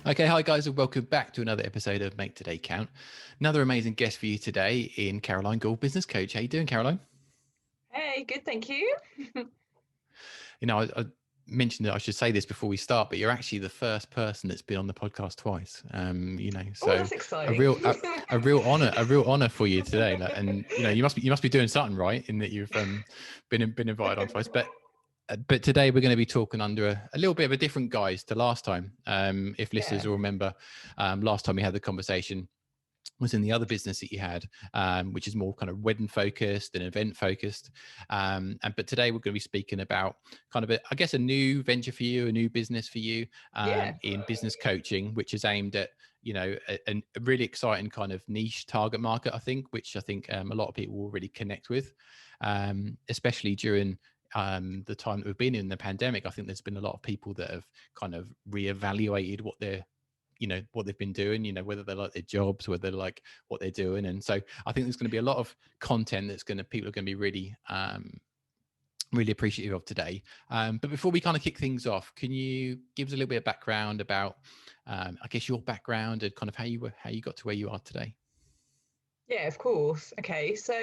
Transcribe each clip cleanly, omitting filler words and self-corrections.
Okay, hi guys, and welcome back to another episode of Make Today Count. Another amazing guest for you today in Caroline Gould, business coach. How you doing, Caroline? Hey, good, thank you. I mentioned that I should say this before we start, but you're actually the first person that's been on the podcast twice. Oh, So that's a exciting. real honor for you today. And you must be doing something right in that you've been invited on twice. But today we're going to be talking under a little bit of a different guise to last time. If listeners Yeah, will remember, last time we had the conversation was in the other business that you had, which is more kind of wedding focused and event focused. But today we're going to be speaking about kind of a new venture for you, a new business for you, yeah, in business coaching, which is aimed at a really exciting kind of niche target market, I think, which I think a lot of people will really connect with, especially during the time that we've been in the pandemic. I think there's been a lot of people that have kind of reevaluated what they've been doing, whether they like their jobs, whether they like what they're doing. And so I think there's going to be a lot of content people are going to be really appreciative of today. But before we kind of kick things off, can you give us a little bit of background about, I guess, your background and kind of how you got to where you are today? yeah, of course. Okay, so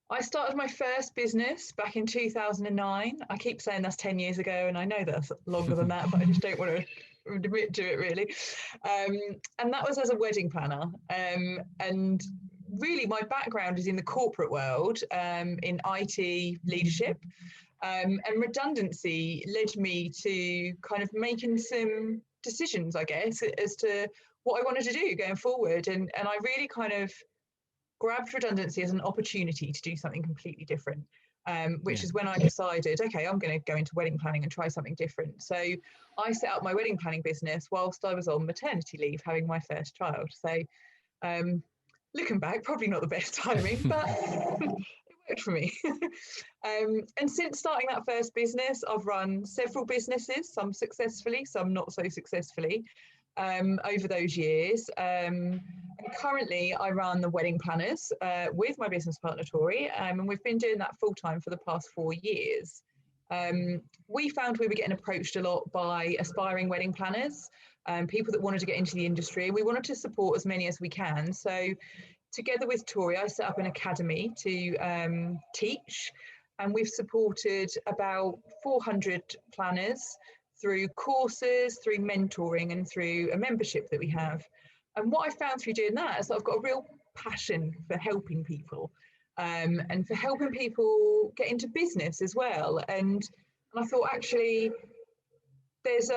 I started my first business back in 2009. I keep saying that's 10 years ago, and I know that's longer than that, but I just don't want to admit to it really. And that was as a wedding planner. And really, my background is in the corporate world, in IT leadership. And redundancy led me to kind of making some decisions, I guess, as to what I wanted to do going forward. And I really kind of grabbed redundancy as an opportunity to do something completely different, which Yeah. is when I decided, okay, I'm going to go into wedding planning and try something different. So I set up my wedding planning business whilst I was on maternity leave, having my first child. So looking back, probably not the best timing, but it worked for me. And since starting that first business, I've run several businesses, some successfully, some not so successfully, over those years. And currently, I run the wedding planners with my business partner, Tori, and we've been doing that full time for the past 4 years. We found we were getting approached a lot by aspiring wedding planners, people that wanted to get into the industry. We wanted to support as many as we can. So, together with Tori, I set up an academy to teach, and we've supported about 400 planners through courses, through mentoring, and through a membership that we have. And what I found through doing that is that I've got a real passion for helping people, and for helping people get into business as well. And I thought actually there's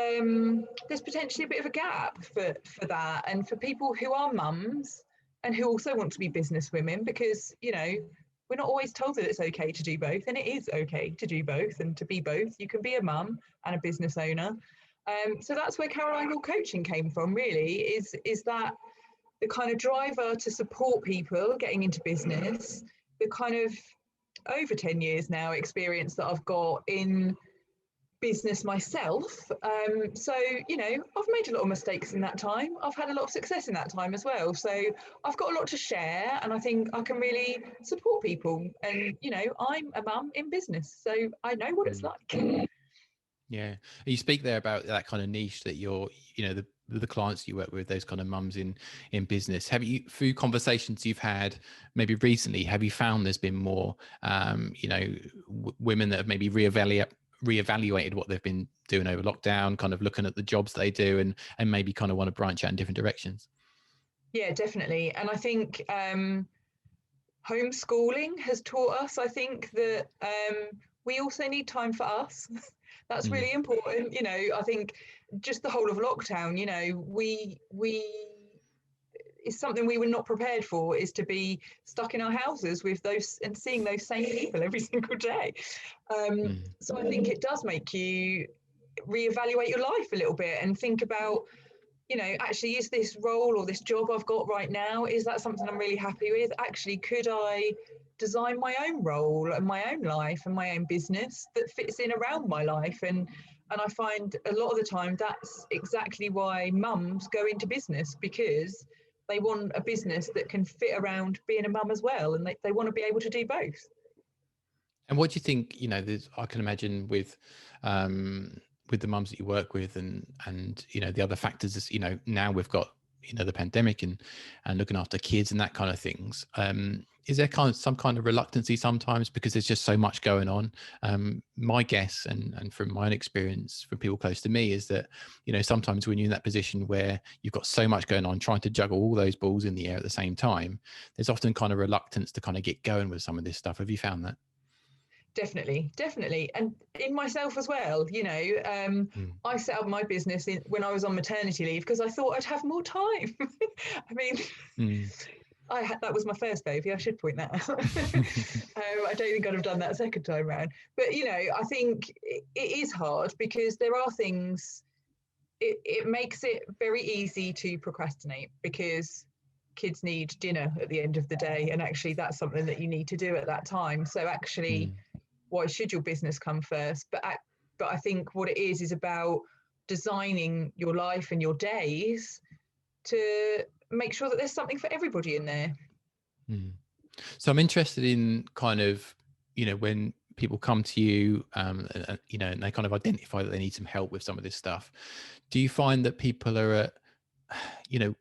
potentially a bit of a gap for that, and for people who are mums and who also want to be business women, because we're not always told that it's okay to do both, and it is okay to do both and to be both. You can be a mum and a business owner. So that's where Caroline Gould coaching came from, really, is that the kind of driver to support people getting into business, the kind of over 10 years now experience that I've got in business myself. I've made a lot of mistakes in that time. I've had a lot of success in that time as well. So I've got a lot to share, and I think I can really support people. And, I'm a mum in business, so I know what it's like. Yeah. You speak there about that kind of niche that the clients you work with, those kind of mums in business. Have you, through conversations you've had maybe recently, have you found there's been more, women that have maybe reevaluated what they've been doing over lockdown, kind of looking at the jobs they do and maybe kind of want to branch out in different directions? Yeah, definitely. And I think homeschooling has taught us, I think, that we also need time for us. That's Mm. really important. I think just the whole of lockdown, we is something we were not prepared for, is to be stuck in our houses with those and seeing those same people every single day. Mm. So I think it does make you reevaluate your life a little bit and think about, actually, is this role or this job I've got right now, is that something I'm really happy with? Actually, could I design my own role and my own life and my own business that fits in around my life? And I find a lot of the time that's exactly why mums go into business, because they want a business that can fit around being a mum as well, and they want to be able to do both. And what do you think, I can imagine with, with the mums that you work with, and you know, the other factors is, you know, now we've got, you know, the pandemic and looking after kids and that kind of things. Is there kind of some kind of reluctancy sometimes because there's just so much going on? My guess, and from my own experience from people close to me, is that, you know, sometimes when you're in that position where you've got so much going on, trying to juggle all those balls in the air at the same time, there's often kind of reluctance to kind of get going with some of this stuff. Have you found that? Definitely, and in myself as well. You know, I set up my business when I was on maternity leave because I thought I'd have more time. I mean, Mm. that was my first baby. I should point that out. I don't think I'd have done that a second time around. But you know, I think it is hard because there are things. It makes it very easy to procrastinate because kids need dinner at the end of the day, and actually that's something that you need to do at that time. So actually, why should your business come first? But I think what it is about designing your life and your days to make sure that there's something for everybody in there. So I'm interested in kind of, you know, when people come to you, you know, and they kind of identify that they need some help with some of this stuff. Do you find that people are at, you know,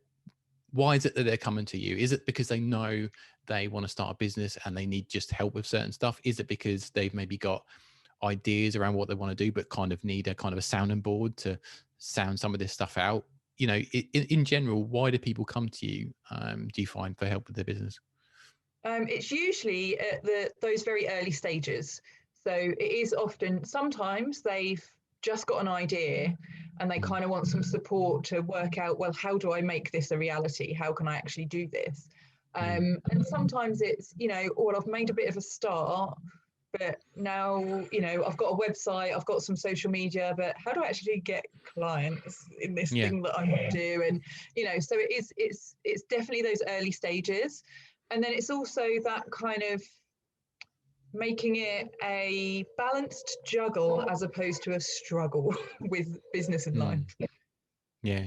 why is it that they're coming to you? Is it because they know they want to start a business and they need just help with certain stuff? Is it because they've maybe got ideas around what they want to do, but kind of need a kind of a sounding board to sound some of this stuff out? You know, in general, why do people come to you? Do you find, for help with their business? It's usually at those very early stages. So it is often, sometimes they've just got an idea and they kind of want some support to work out, well, how do I make this a reality? How can I actually do this? And sometimes it's, you know, well, I've made a bit of a start, but now, you know, I've got a website, I've got some social media, but how do I actually get clients in this thing that I want to do? And, you know, so it's definitely those early stages. And then it's also that kind of making it a balanced juggle as opposed to a struggle with business and life. Yeah.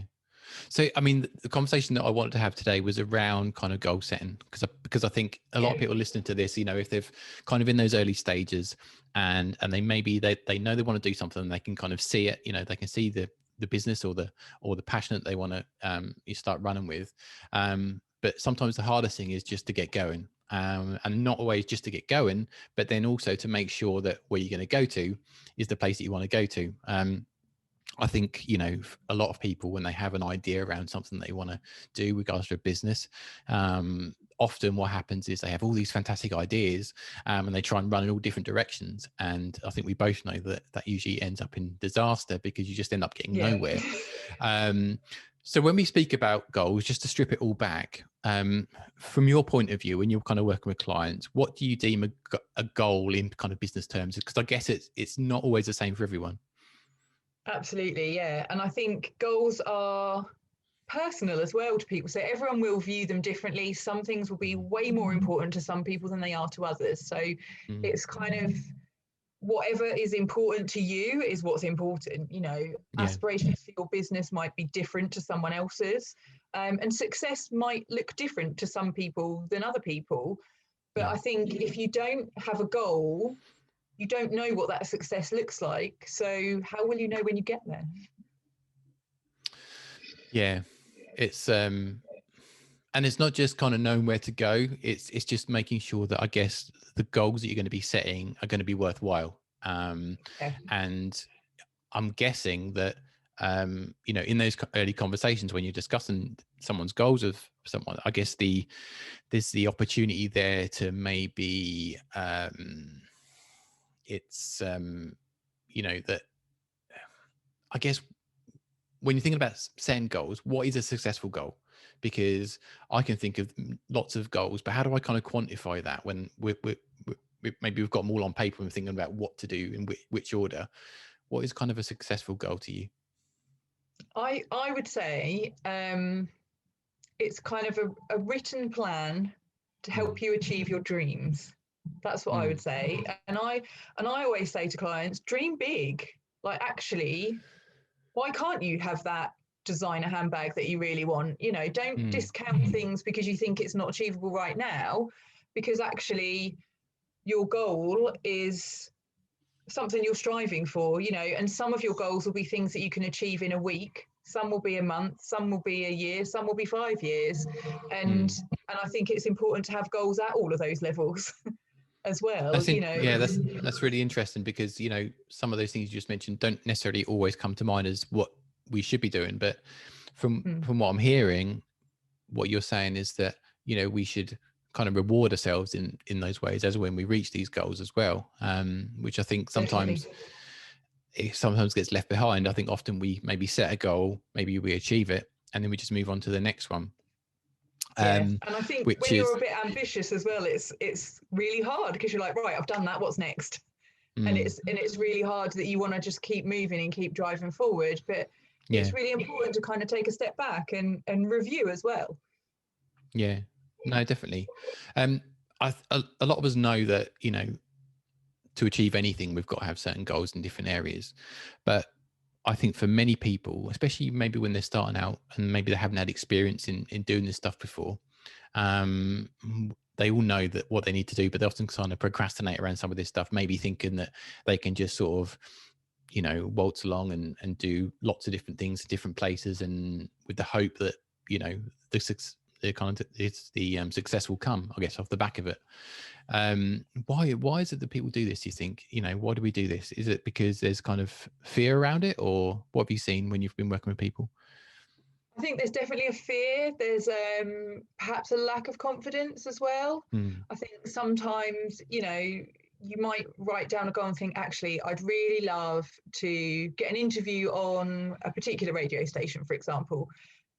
So, I mean, the conversation that I wanted to have today was around kind of goal setting, because I think a lot of people listening to this, you know, if they've kind of in those early stages and they maybe they know they want to do something, and they can kind of see it, you know, they can see the business or the passion that they want to you start running with. But sometimes the hardest thing is just to get going. And not always just to get going, but then also to make sure that where you're going to go to is the place that you want to go to. I think, you know, a lot of people, when they have an idea around something they want to do, regards to a business, often what happens is they have all these fantastic ideas and they try and run in all different directions. And I think we both know that that usually ends up in disaster because you just end up getting nowhere. So when we speak about goals, just to strip it all back, from your point of view, when you're kind of working with clients, what do you deem a goal in kind of business terms? Because I guess it's not always the same for everyone. Absolutely, yeah. And I think goals are personal as well to people. So everyone will view them differently. Some things will be way more important to some people than they are to others. So it's kind of whatever is important to you is what's important. You know, aspirations for your business might be different to someone else's. And success might look different to some people than other people. But I think if you don't have a goal, you don't know what that success looks like. So how will you know when you get there? Yeah, it's and it's not just kind of knowing where to go. It's just making sure that, I guess, the goals that you're going to be setting are going to be worthwhile. And I'm guessing that you know, in those early conversations when you're discussing someone's goals of someone, I guess there's the opportunity there to maybe it's you know, that I guess when you're thinking about setting goals, what is a successful goal? Because I can think of lots of goals, but how do I kind of quantify that when maybe we've got them all on paper and we're thinking about what to do in which order? What is kind of a successful goal to you? I would say it's kind of a written plan to help you achieve your dreams. That's what I would say. And I always say to clients, dream big. Like, actually, why can't you have that designer handbag that you really want? You know, don't discount things because you think it's not achievable right now, because actually your goal is something you're striving for, you know, and some of your goals will be things that you can achieve in a week. Some will be a month, some will be a year, some will be 5 years. And I think it's important to have goals at all of those levels as well, you know. Yeah, that's really interesting, because, you know, some of those things you just mentioned don't necessarily always come to mind as what we should be doing. But from what I'm hearing, what you're saying is that, you know, we should kind of reward ourselves in those ways as when we reach these goals as well, which I think sometimes it sometimes gets left behind. I think often we maybe set a goal, maybe we achieve it, and then we just move on to the next one. And I think which when is you're a bit ambitious as well, it's really hard, because you're like, right, I've done that, what's next? And it's really hard that you want to just keep moving and keep driving forward, but it's really important to kind of take a step back and review as well. Yeah, no, definitely. A lot of us know that, you know, to achieve anything, we've got to have certain goals in different areas. But I think for many people, especially maybe when they're starting out and maybe they haven't had experience in doing this stuff before, they all know that what they need to do, but they often kind of procrastinate around some of this stuff, maybe thinking that they can just sort of, you know, waltz along and do lots of different things in different places, and with the hope that, you know, the success will come, I guess, off the back of it. Why is it that people do this, do you think? You know, why do we do this? Is it because there's kind of fear around it, or what have you seen when you've been working with people? I think there's definitely a fear. There's perhaps a lack of confidence as well. I think sometimes, you know, you might write down a goal and think, actually, I'd really love to get an interview on a particular radio station, for example.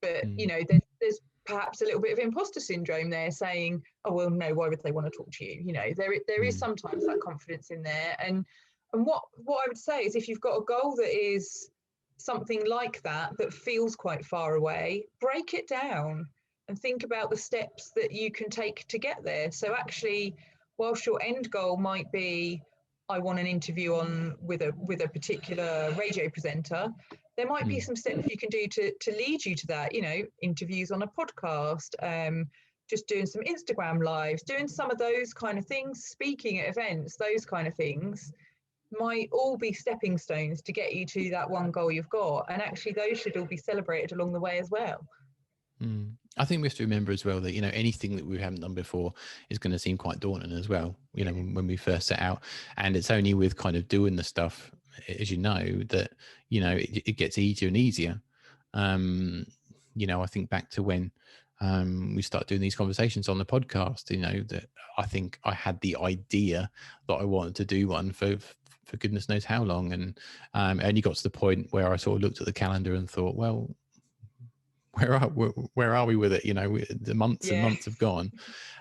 But, you know, there's perhaps a little bit of imposter syndrome there, saying, oh, well, no, why would they want to talk to you? You know, there is sometimes that confidence in there. And what I would say is, if you've got a goal that is something like that feels quite far away, break it down and think about the steps that you can take to get there. So actually, whilst your end goal might be, I want an interview on with a particular radio presenter, there might be some steps you can do to lead you to that. You know, interviews on a podcast, just doing some Instagram lives, doing some of those kind of things, speaking at events, those kind of things might all be stepping stones to get you to that one goal you've got. And actually those should all be celebrated along the way as well. I think we have to remember as well that, you know, anything that we haven't done before is going to seem quite daunting as well, you know, when we first set out. And it's only with kind of doing the stuff, as you know, that, you know, it gets easier and easier. You know, I think back to when we started doing these conversations on the podcast, you know, that I think I had the idea that I wanted to do one for goodness knows how long. And only got to the point where I sort of looked at the calendar and thought, well, where are we with it? You know, the months and months have gone.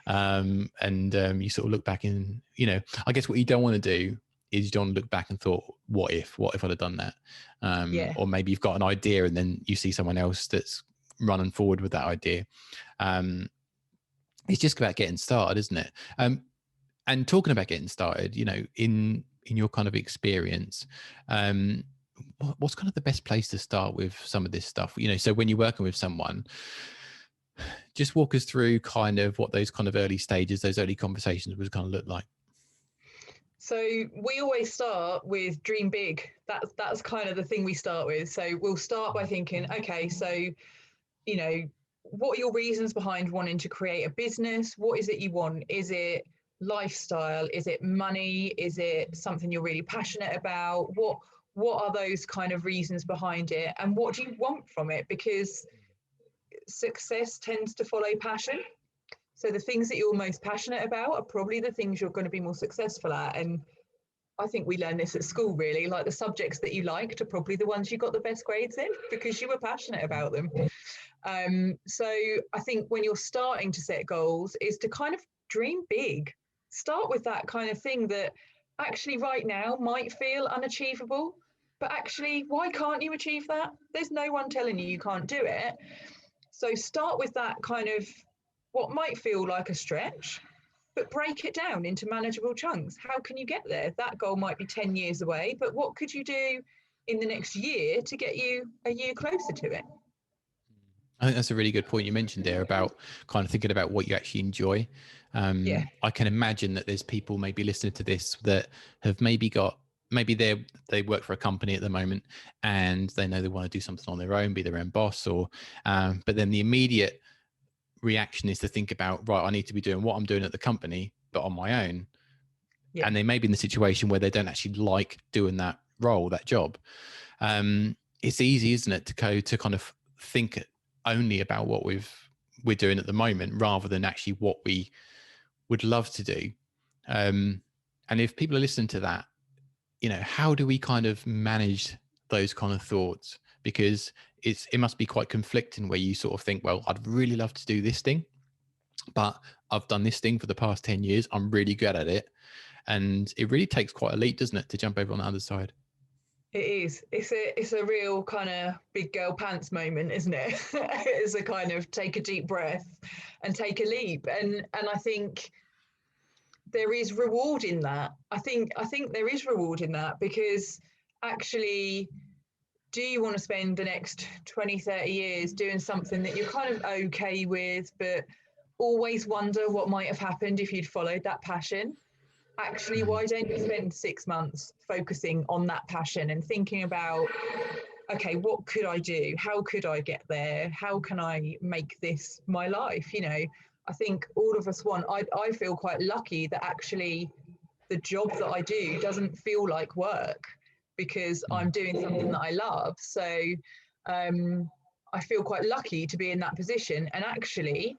And you sort of look back and, you know, I guess what you don't want to do is you don't look back and thought, what if I'd have done that? Or maybe you've got an idea and then you see someone else that's running forward with that idea. It's just about getting started, isn't it? And talking about getting started, you know, in your kind of experience, what's kind of the best place to start with some of this stuff? You know, so when you're working with someone, just walk us through kind of what those kind of early stages, those early conversations would kind of look like. So we always start with dream big. That's kind of the thing we start with. So we'll start by thinking, okay, so, you know, what are your reasons behind wanting to create a business? What is it you want? Is it lifestyle? Is it money? Is it something you're really passionate about? What are those kind of reasons behind it? And what do you want from it? Because success tends to follow passion. So the things that you're most passionate about are probably the things you're going to be more successful at. And I think we learn this at school, really, like the subjects that you liked are probably the ones you got the best grades in because you were passionate about them. So I think when you're starting to set goals is to kind of dream big. Start with that kind of thing that actually right now might feel unachievable, but actually, why can't you achieve that? There's no one telling you can't do it. So start with that kind of what might feel like a stretch, but break it down into manageable chunks. How can you get there? That goal might be 10 years away, but what could you do in the next year to get you a year closer to it? I think that's a really good point you mentioned there about kind of thinking about what you actually enjoy. I can imagine that there's people maybe listening to this that have maybe got maybe they work for a company at the moment and they know they want to do something on their own, be their own boss, or but then the immediate reaction is to think about, right, I need to be doing what I'm doing at the company but on my own. Yeah. And they may be in the situation where they don't actually like doing that role, that job. It's easy, isn't it, to go to kind of think only about what we're doing at the moment rather than actually what we would love to do. And if people are listening to that, how do we kind of manage those kind of thoughts? Because it must be quite conflicting where you sort of think, well, I'd really love to do this thing, but I've done this thing for the past 10 years. I'm really good at it. And it really takes quite a leap, doesn't it, to jump over on the other side? It is. It's a real kind of big girl pants moment, isn't it? It's a kind of take a deep breath and take a leap. And I think there is reward in that. I think there is reward in that, because actually, do you want to spend the next 20, 30 years doing something that you're kind of okay with, but always wonder what might have happened if you'd followed that passion? Actually, why don't you spend 6 months focusing on that passion and thinking about, okay, what could I do? How could I get there? How can I make this my life? I think all of us I feel quite lucky that actually the job that I do doesn't feel like work, because I'm doing something that I love. So I feel quite lucky to be in that position. And actually,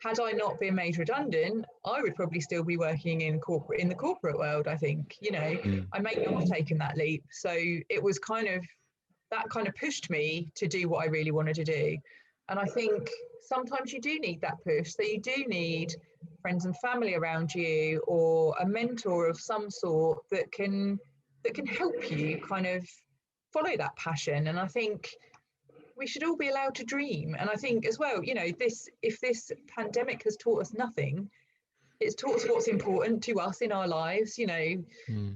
had I not been made redundant, I would probably still be working in the corporate world. I think, I may not have taken that leap. So it was that kind of pushed me to do what I really wanted to do. And I think sometimes you do need that push. So you do need friends and family around you, or a mentor of some sort that can help you kind of follow that passion. And I think we should all be allowed to dream. And I think as well, if this pandemic has taught us nothing, it's taught us what's important to us in our lives. I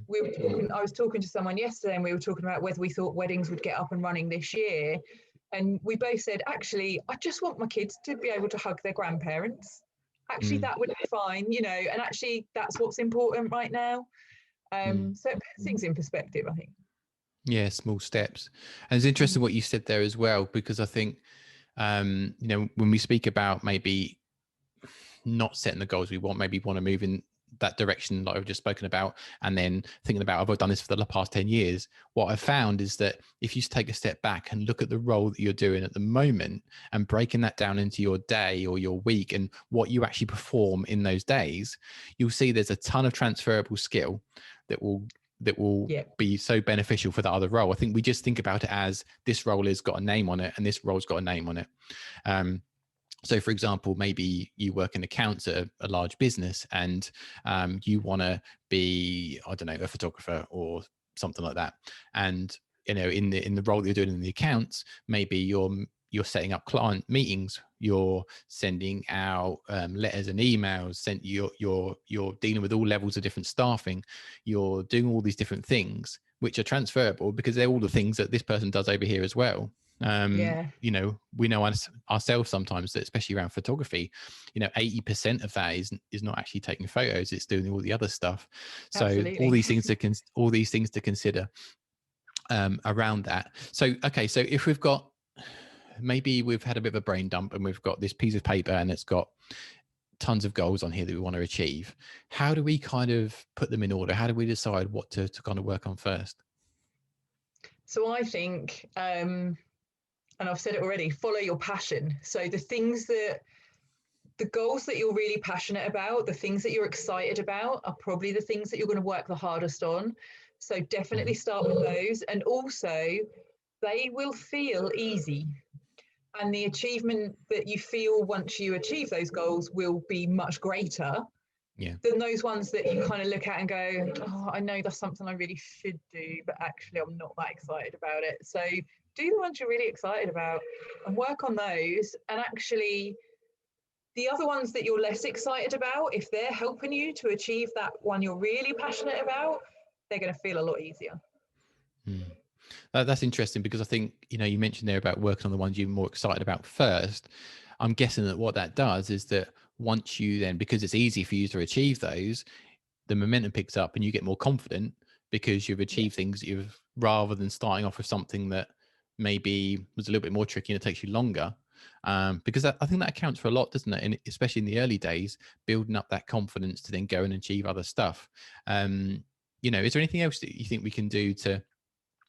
was talking to someone yesterday, and we were talking about whether we thought weddings would get up and running this year. And we both said, actually, I just want my kids to be able to hug their grandparents. Actually, that would be fine, and actually that's what's important right now. So it puts things in perspective, I think. Yeah, small steps. And it's interesting what you said there as well, because I think, when we speak about maybe not setting the goals we want, maybe want to move in that direction like I've just spoken about, and then thinking about, have I done this for the past 10 years? What I've found is that if you take a step back and look at the role that you're doing at the moment and breaking that down into your day or your week and what you actually perform in those days, you'll see there's a ton of transferable skill that will be so beneficial for the other role. I think we just think about it as this role has got a name on it and this role's got a name on it. So for example, maybe you work in accounts at a large business, and you want to be, I don't know, a photographer or something like that. And, in the role that you're doing in the accounts, maybe you're setting up client meetings, you're sending out letters and emails, you're dealing with all levels of different staffing, you're doing all these different things which are transferable because they're all the things that this person does over here as well. We know ourselves sometimes that, especially around photography, 80% of that is not actually taking photos, it's doing all the other stuff. So Absolutely. all these things to consider around that. So if maybe we've had a bit of a brain dump and we've got this piece of paper and it's got tons of goals on here that we want to achieve, how do we kind of put them in order? How do we decide what to kind of work on first? So I think, and I've said it already, follow your passion. So the goals that you're really passionate about, the things that you're excited about, are probably the things that you're going to work the hardest on. So definitely start with those. And also, they will feel easy. And the achievement that you feel once you achieve those goals will be much greater than those ones that you kind of look at and go, oh, I know that's something I really should do, but actually I'm not that excited about it. So do the ones you're really excited about and work on those. And actually, the other ones that you're less excited about, if they're helping you to achieve that one you're really passionate about, they're going to feel a lot easier. That's interesting, because I think, you mentioned there about working on the ones you're more excited about first. I'm guessing that what that does is that once you then, because it's easy for you to achieve those, the momentum picks up and you get more confident. because you've Yeah. achieved things that you've, rather than starting off with something that maybe was a little bit more tricky and it takes you longer. Because I think that accounts for a lot, doesn't it? And especially in the early days, building up that confidence to then go and achieve other stuff. Is there anything else that you think we can do to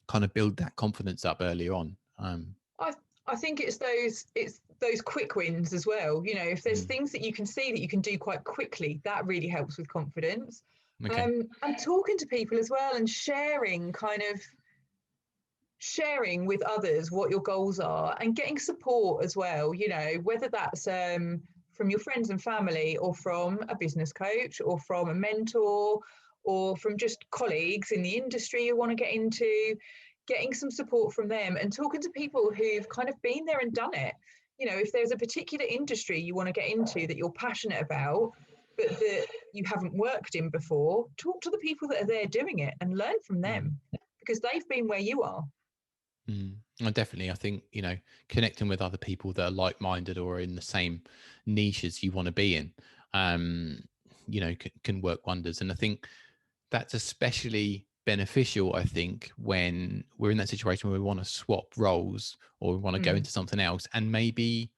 kind of build that confidence up earlier on? I I think it's those quick wins as well. If there's Mm, things that you can see that you can do quite quickly, that really helps with confidence. okay. And talking to people as well, and sharing with others what your goals are, and getting support as well. Whether that's from your friends and family, or from a business coach, or from a mentor, or from just colleagues in the industry you want to get into, getting some support from them, and talking to people who've kind of been there and done it. If there's a particular industry you want to get into that you're passionate about, but that you haven't worked in before, talk to the people that are there doing it and learn from Mm. them, because they've been where you are. And definitely, I think, connecting with other people that are like-minded or in the same niches you want to be in, can work wonders. And I think that's especially beneficial, I think, when we're in that situation where we want to swap roles or we want to go Mm, into something else. And maybe,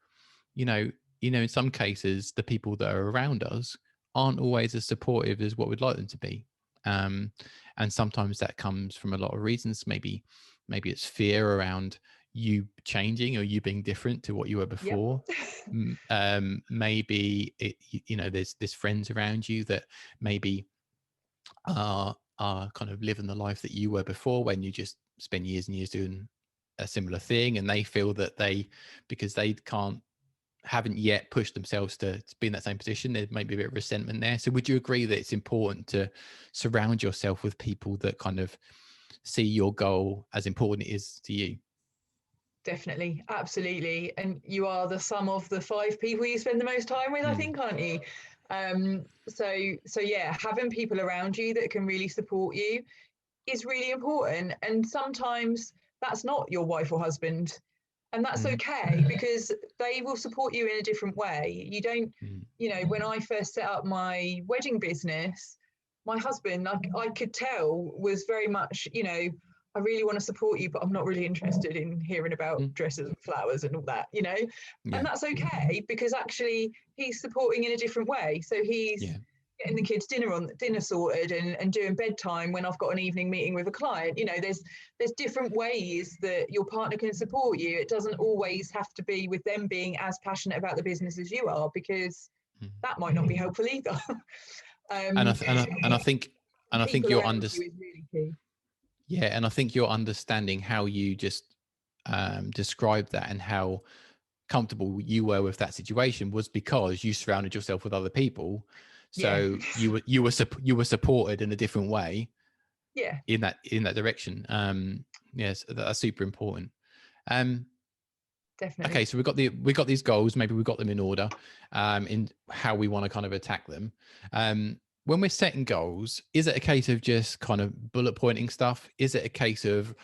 you know, in some cases, the people that are around us aren't always as supportive as what we'd like them to be. Um, and sometimes that comes from a lot of reasons. Maybe it's fear around you changing or you being different to what you were yep. before. Maybe there's friends around you that maybe are kind of living the life that you were before, when you just spend years and years doing a similar thing, and they feel that because they haven't yet pushed themselves to be in that same position, there may be a bit of resentment there. So would you agree that it's important to surround yourself with people that kind of see your goal as important it is to you? Definitely, absolutely. And you are the sum of the five people you spend the most time with, I Mm, think, aren't you? So yeah, having people around you that can really support you is really important. And sometimes that's not your wife or husband, and that's mm, okay, because they will support you in a different way. You don't, mm, when I first set up my wedding business, my husband, I could tell, was very much, I really want to support you, but I'm not really interested in hearing about mm. dresses and flowers and all that. And Yeah, that's okay, because actually he's supporting in a different way. So he's yeah. getting the kids dinner sorted, and doing bedtime when I've got an evening meeting with a client. There's different ways that your partner can support you. It doesn't always have to be with them being as passionate about the business as you are, because Mm. that might not be helpful either. And um, I think People you're around you is really key. yeah, and I think you're understanding how you just described that, and how comfortable you were with that situation was because you surrounded yourself with other people. Yeah. So you were supported in a different way Yeah, in that direction. Yes, that's super important. Um, okay, definitely. so we got these goals. Maybe we got them in order, in how we want to kind of attack them. When we're setting goals, is it a case of just kind of bullet pointing stuff? Is it a case of,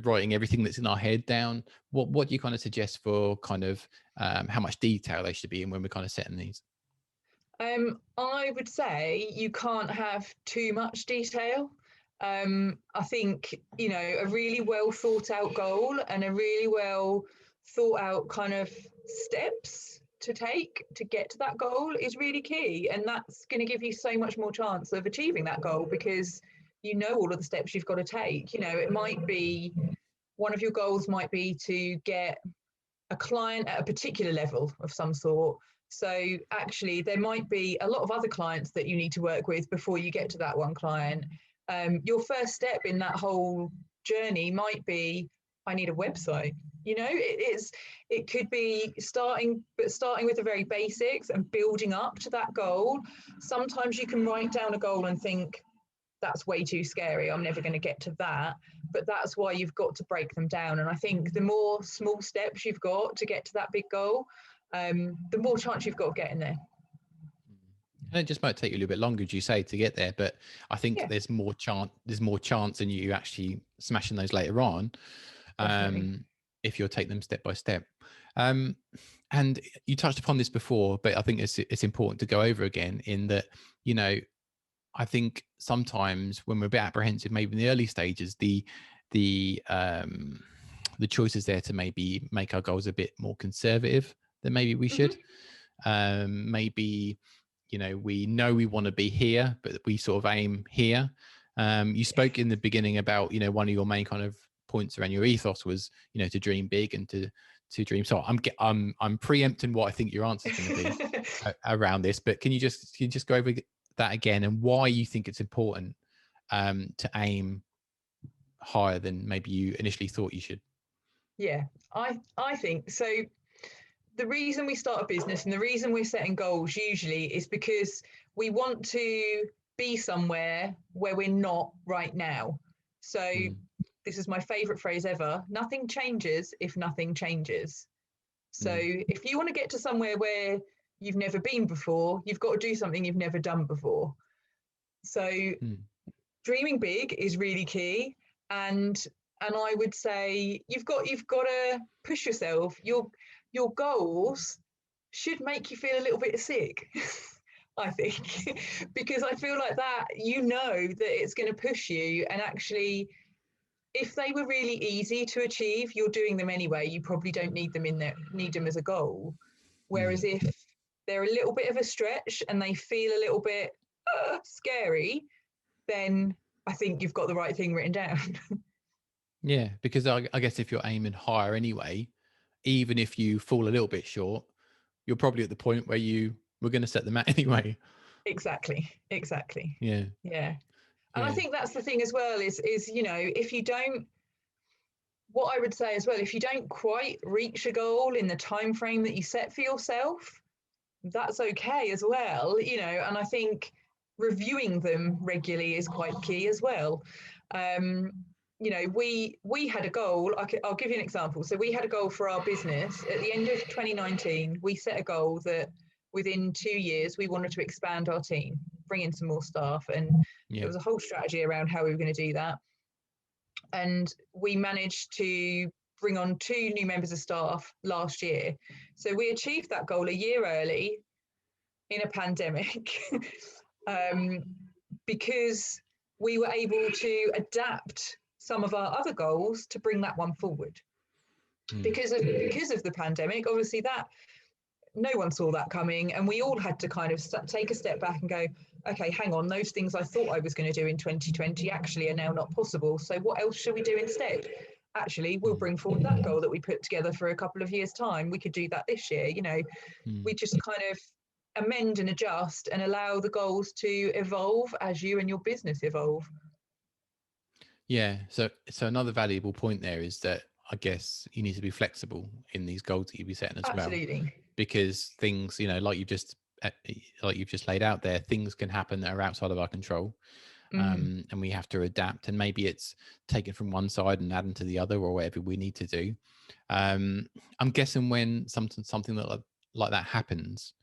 writing everything that's in our head down? What do you kind of suggest for kind of how much detail they should be in when we're kind of setting these? I would say you can't have too much detail. I think, a really well thought out goal, and a really well thought out kind of steps to take to get to that goal is really key. And that's going to give you so much more chance of achieving that goal, because you know all of the steps you've got to take. It might be, one of your goals might be to get a client at a particular level of some sort. So actually, there might be a lot of other clients that you need to work with before you get to that one client. Your first step in that whole journey might be, I need a website. It could be starting with the very basics and building up to that goal. Sometimes you can write down a goal and think, that's way too scary, I'm never going to get to that. But that's why you've got to break them down. And I think the more small steps you've got to get to that big goal, the more chance you've got of getting there. And it just might take you a little bit longer, as you say, to get there. But I think Yeah, there's more chance in you actually smashing those later on, definitely. if you'll take them step by step. Um, and you touched upon this before, but I think it's important to go over again, in that, you know, I think sometimes when we're a bit apprehensive, maybe in the early stages, the choices there to maybe make our goals a bit more conservative than maybe we should. Maybe, we know we want to be here, but we sort of aim here. You spoke in the beginning about, one of your main kind of points around your ethos was, to dream big and to dream. So I'm preempting what I think your answer is going to be around this, but can you just go over that again and why you think it's important to aim higher than maybe you initially thought you should? Yeah, I think so. The reason we start a business and the reason we're setting goals usually is because we want to be somewhere where we're not right now. So this is my favorite phrase ever. Nothing changes if nothing changes. So if you want to get to somewhere where you've never been before, you've got to do something you've never done before. So dreaming big is really key. And I would say you've got to push yourself. Your goals should make you feel a little bit sick, I think, because I feel like that, that it's going to push you. And actually, if they were really easy to achieve, you're doing them anyway. You probably don't need them as a goal. Whereas if they're a little bit of a stretch and they feel a little bit scary, then I think you've got the right thing written down. Yeah, because I guess if you're aiming higher anyway, even if you fall a little bit short, you're probably at the point where we're going to set them out anyway. Exactly. Yeah. And I think that's the thing as well is if you don't, what I would say as well, if you don't quite reach a goal in the time frame that you set for yourself, that's okay as well, and I think reviewing them regularly is quite key as well. We had a goal. I'll give you an example. So we had a goal for our business at the end of 2019. We set a goal that within 2 years we wanted to expand our team, bring in some more staff, and there was a whole strategy around how we were going to do that. And we managed to bring on 2 new members of staff last year. So we achieved that goal a year early in a pandemic because we were able to adapt some of our other goals to bring that one forward. Because of the pandemic, obviously that no one saw that coming, and we all had to kind of take a step back and go, okay, hang on, those things I thought I was going to do in 2020 actually are now not possible. So what else should we do instead? Actually, we'll bring forward that goal that we put together for a couple of years' time. We could do that this year. We just kind of amend and adjust and allow the goals to evolve as you and your business evolve. Yeah. So another valuable point there is that I guess you need to be flexible in these goals that you'll be setting as Absolutely. well, because things, like you've just laid out there, things can happen that are outside of our control. And we have to adapt, and maybe it's taken from one side and adding to the other, or whatever we need to do. I'm guessing when something like that happens,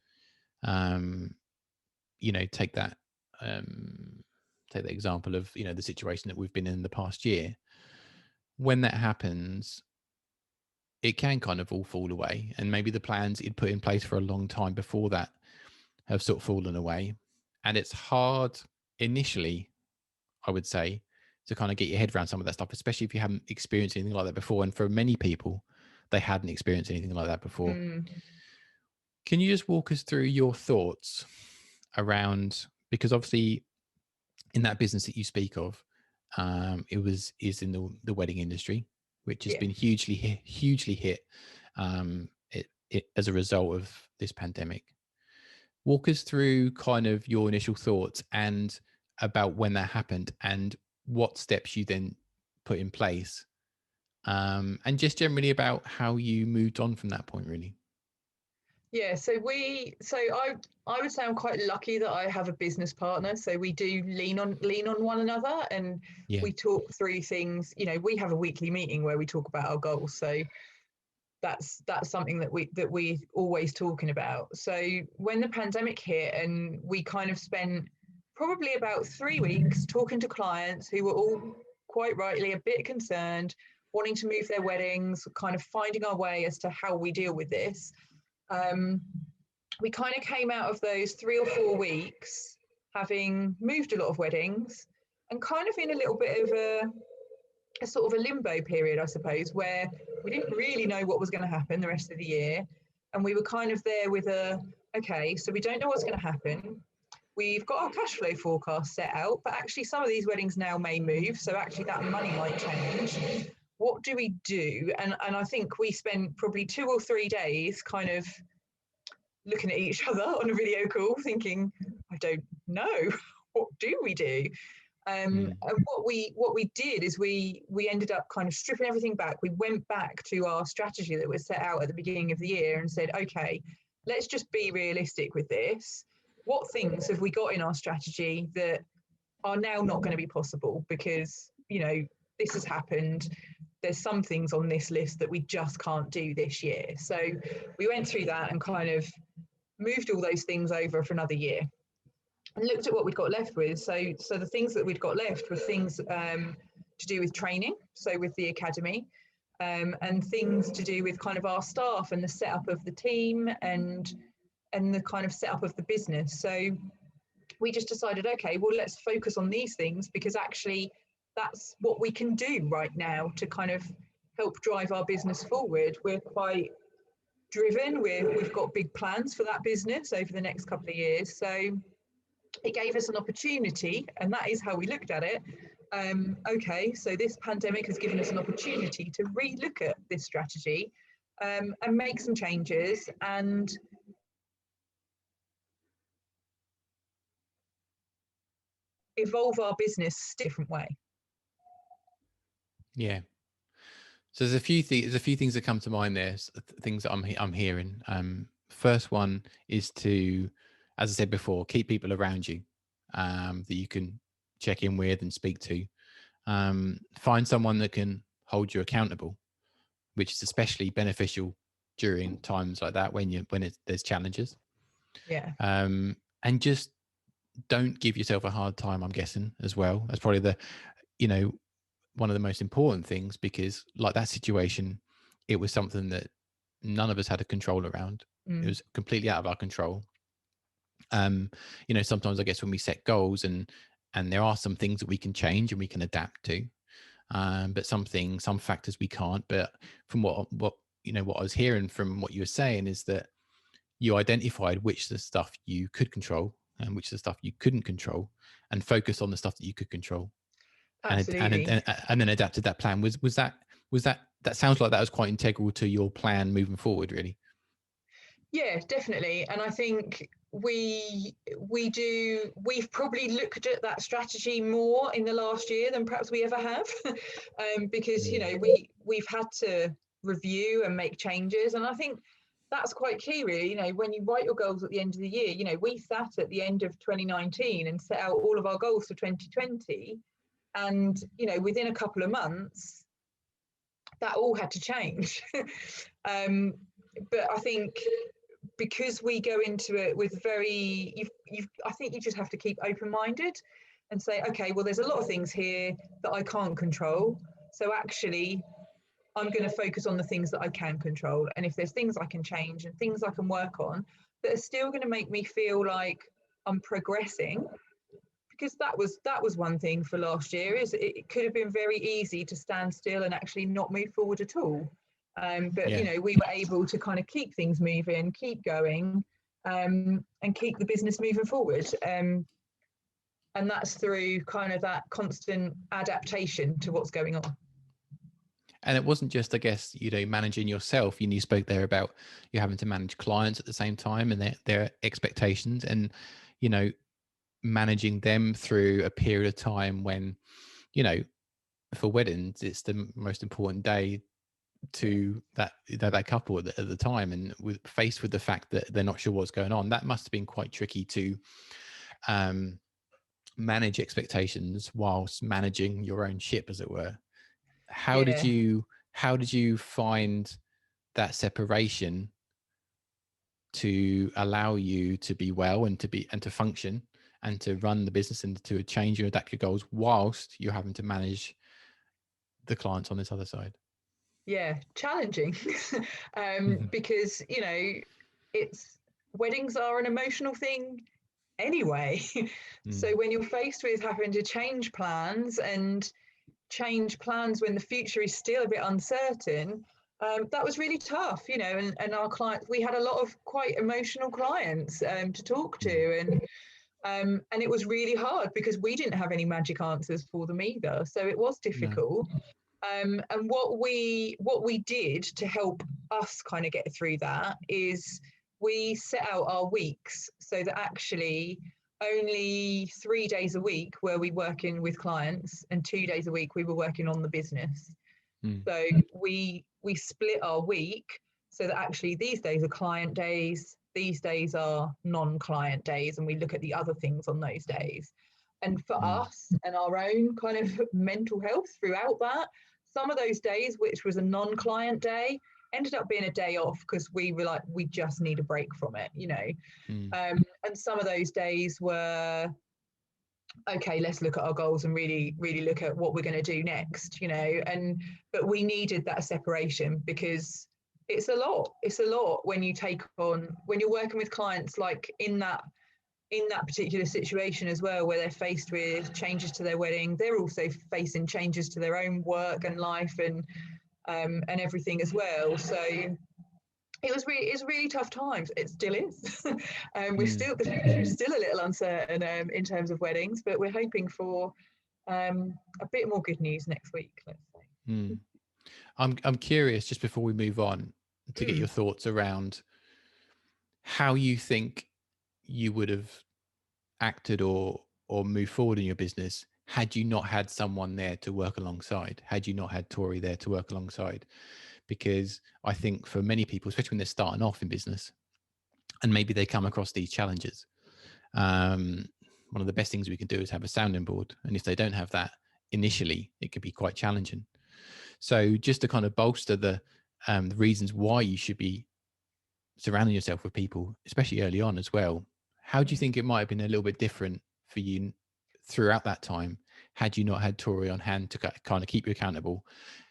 take that example of the situation that we've been in the past year. When that happens, it can kind of all fall away, and maybe the plans you'd put in place for a long time before that have sort of fallen away, and it's hard initially, I would say, to kind of get your head around some of that stuff, especially if you haven't experienced anything like that before. And for many people, they hadn't experienced anything like that before. Can you just walk us through your thoughts around, because obviously in that business that you speak of, is in the wedding industry, which has been hugely hit as a result of this pandemic. Walk us through kind of your initial thoughts and about when that happened and what steps you then put in place, and just generally about how you moved on from that point, really. Yeah, so I would say I'm quite lucky that I have a business partner. So we do lean on one another, and we talk through things. We have a weekly meeting where we talk about our goals. So that's something that we always talking about. So when the pandemic hit, and we kind of spent probably about 3 weeks talking to clients who were all quite rightly a bit concerned, wanting to move their weddings, kind of finding our way as to how we deal with this. We kind of came out of those 3 or 4 weeks having moved a lot of weddings and kind of in a little bit of a sort of a limbo period, I suppose, where we didn't really know what was going to happen the rest of the year. And we were kind of there with okay, so we don't know what's going to happen. We've got our cash flow forecast set out, but actually some of these weddings now may move. So actually that money might change. What do we do? And I think we spent probably 2 or 3 days kind of looking at each other on a video call thinking, I don't know, what do we do? And what we did is we ended up kind of stripping everything back. We went back to our strategy that was set out at the beginning of the year and said, okay, let's just be realistic with this. What things have we got in our strategy that are now not going to be possible because, you know, this has happened. There's some things on this list that we just can't do this year. So we went through that and kind of moved all those things over for another year and looked at what we'd got left with. So the things that we'd got left were things to do with training, so with the academy, and things to do with kind of our staff and the setup of the team and the kind of setup of the business. So we just decided, okay, well, let's focus on these things because actually that's what we can do right now to kind of help drive our business forward. We're quite driven. We've got big plans for that business over the next couple of years. So it gave us an opportunity, and that is how we looked at it. Okay, so this pandemic has given us an opportunity to re-look at this strategy and make some changes and evolve our business a different way. Yeah. So there's a few things that come to mind there. Things that I'm hearing. First one is to, as I said before, keep people around you that you can check in with and speak to. Find someone that can hold you accountable, which is especially beneficial during times like that when there's challenges. Yeah. And just don't give yourself a hard time, I'm guessing, as well. That's probably one of the most important things, because like that situation, it was something that none of us had a control around. It was completely out of our control. Sometimes I guess when we set goals and there are some things that we can change and we can adapt to, but some factors we can't. But from what I was hearing from what you were saying is that you identified which the stuff you could control and which the stuff you couldn't control, and focus on the stuff that you could control. Absolutely. And then adapted that plan. Was that sounds like that was quite integral to your plan moving forward, really? Yeah, definitely. And I think we've probably looked at that strategy more in the last year than perhaps we ever have, because we've had to review and make changes. And I think that's quite key, really. When you write your goals at the end of the year, we sat at the end of 2019 and set out all of our goals for 2020. And, within a couple of months, that all had to change. But I think because we go into it with I think you just have to keep open-minded and say, okay, well, there's a lot of things here that I can't control. So actually, I'm going to focus on the things that I can control. And if there's things I can change and things I can work on that are still going to make me feel like I'm progressing, because that was one thing for last year, is it could have been very easy to stand still and actually not move forward at all. But we were able to kind of keep things moving, keep going, and keep the business moving forward. And that's through kind of that constant adaptation to what's going on. And it wasn't just, I guess, managing yourself. You spoke there about you having to manage clients at the same time and their expectations, and managing them through a period of time when, for weddings, it's the most important day to that couple at the time, and faced with the fact that they're not sure what's going on. That must have been quite tricky to manage expectations whilst managing your own ship, as it were. How did you find that separation to allow you to be well and to function and to run the business and to change and adapt your goals whilst you're having to manage the clients on this other side? Yeah, challenging. Because weddings are an emotional thing anyway. Mm. So when you're faced with having to change plans when the future is still a bit uncertain, that was really tough, you know, and our clients, we had a lot of quite emotional clients to talk Mm. to, and it was really hard because we didn't have any magic answers for them either. So it was No. difficult. And what we did to help us kind of get through that is we set out our weeks so that actually only 3 days a week were we working with clients and 2 days a week we were working on the business. Mm. So we split our week so that actually these days are client days, these days are non-client days, and we look at the other things on those days. And for Mm. us and our own kind of mental health throughout that, some of those days, which was a non-client day, ended up being a day off because we were like, we just need a break from it, you know. Mm. And some of those days were, okay, let's look at our goals and really, really look at what we're going to do next, you know. But we needed that separation because it's a lot. It's a lot when you take on, when you're working with clients like in that particular situation as well, where they're faced with changes to their wedding. They're also facing changes to their own work and life and everything as well. So it's really tough times. It still is. We're Mm. still, the future is still a little uncertain in terms of weddings, but we're hoping for a bit more good news next week, let's say. Mm. I'm curious, just before we move on, to get your Mm. thoughts around how you think you would have acted or moved forward in your business had you not had someone there to work alongside, had you not had Tori there to work alongside. Because I think for many people, especially when they're starting off in business and maybe they come across these challenges, um, one of the best things we can do is have a sounding board, and if they don't have that initially, it can be quite challenging. So just to kind of bolster the reasons why you should be surrounding yourself with people, especially early on as well, how do you think it might have been a little bit different for you throughout that time had you not had Tori on hand to kind of keep you accountable,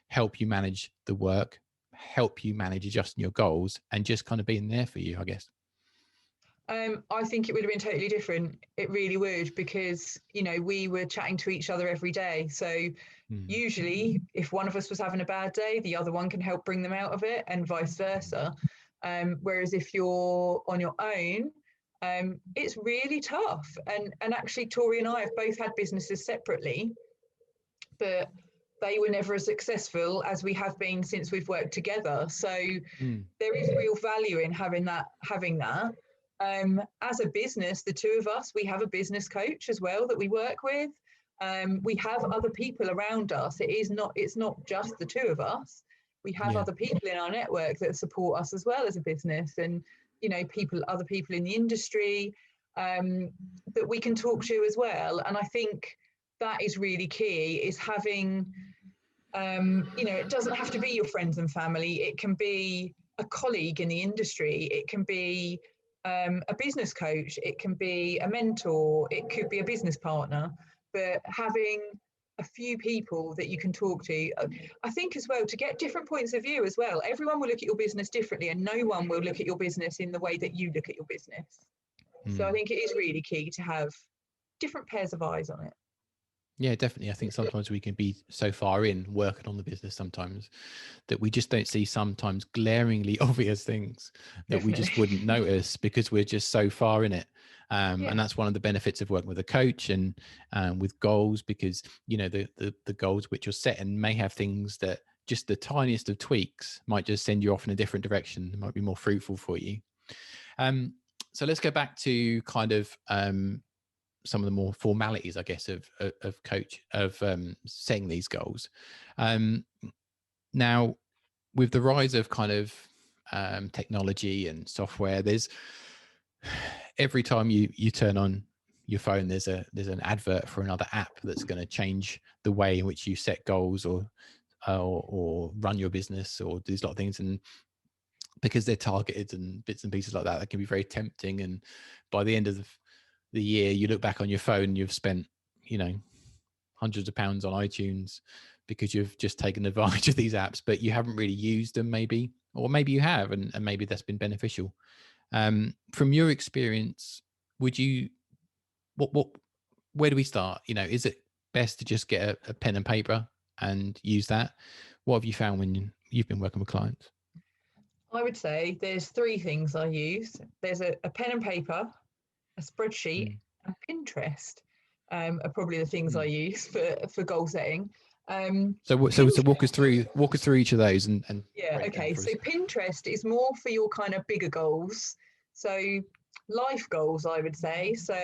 help you manage the work, help you manage adjusting your goals, and just kind of being there for you, I guess? I think it would have been totally different. It really would, because, you know, we were chatting to each other every day. So Mm. usually if one of us was having a bad day, the other one can help bring them out of it, and vice versa. Whereas if you're on your own, it's really tough. And actually, Tori and I have both had businesses separately, but they were never as successful as we have been since we've worked together. So Mm. there is real value in having that. As a business, the two of us, we have a business coach as well that we work with. We have other people around us. It's not just the two of us. We have Yeah. other people in our network that support us as well as a business, and, you know, other people in the industry that we can talk to as well. And I think that is really key, is having, you know, it doesn't have to be your friends and family. It can be a colleague in the industry. It can be a business coach. It can be a mentor. It could be a business partner. But having a few people that you can talk to, I think as well, to get different points of view as well. Everyone will look at your business differently, and no one will look at your business in the way that you look at your business. So I Mm. think it is really key to have different pairs of eyes on it. Yeah, definitely. I think sometimes we can be so far in working on the business sometimes that we just don't see sometimes glaringly obvious things that we just Definitely. wouldn't notice because we're just so far in it. Yeah. And that's one of the benefits of working with a coach and with goals, because, you know, the goals which you're setting may have things that just the tiniest of tweaks might just send you off in a different direction. It might be more fruitful for you. So let's go back to kind of some of the more formalities, I guess, of setting these goals. Now, with the rise of kind of technology and software, there's every time you turn on your phone, there's an advert for another app that's going to change the way in which you set goals or run your business or do these lot of things. And because they're targeted and bits and pieces like that, that can be very tempting. And by the end of the year, you look back on your phone, you've spent, you know, hundreds of pounds on iTunes because you've just taken advantage of these apps, but you haven't really used them, maybe, or maybe you have, and maybe that's been beneficial. From your experience, would you what where do we start? You know, is it best to just get a pen and paper and use that? What have you found when you've been working with clients? I would say there's three things I use. There's a pen and paper, a spreadsheet, Mm, and Pinterest. Are probably the things I mm. use for goal setting. So walk us through each of those and Yeah, break it down okay. for So us. Pinterest is more for your kind of bigger goals. So life goals, I would say. So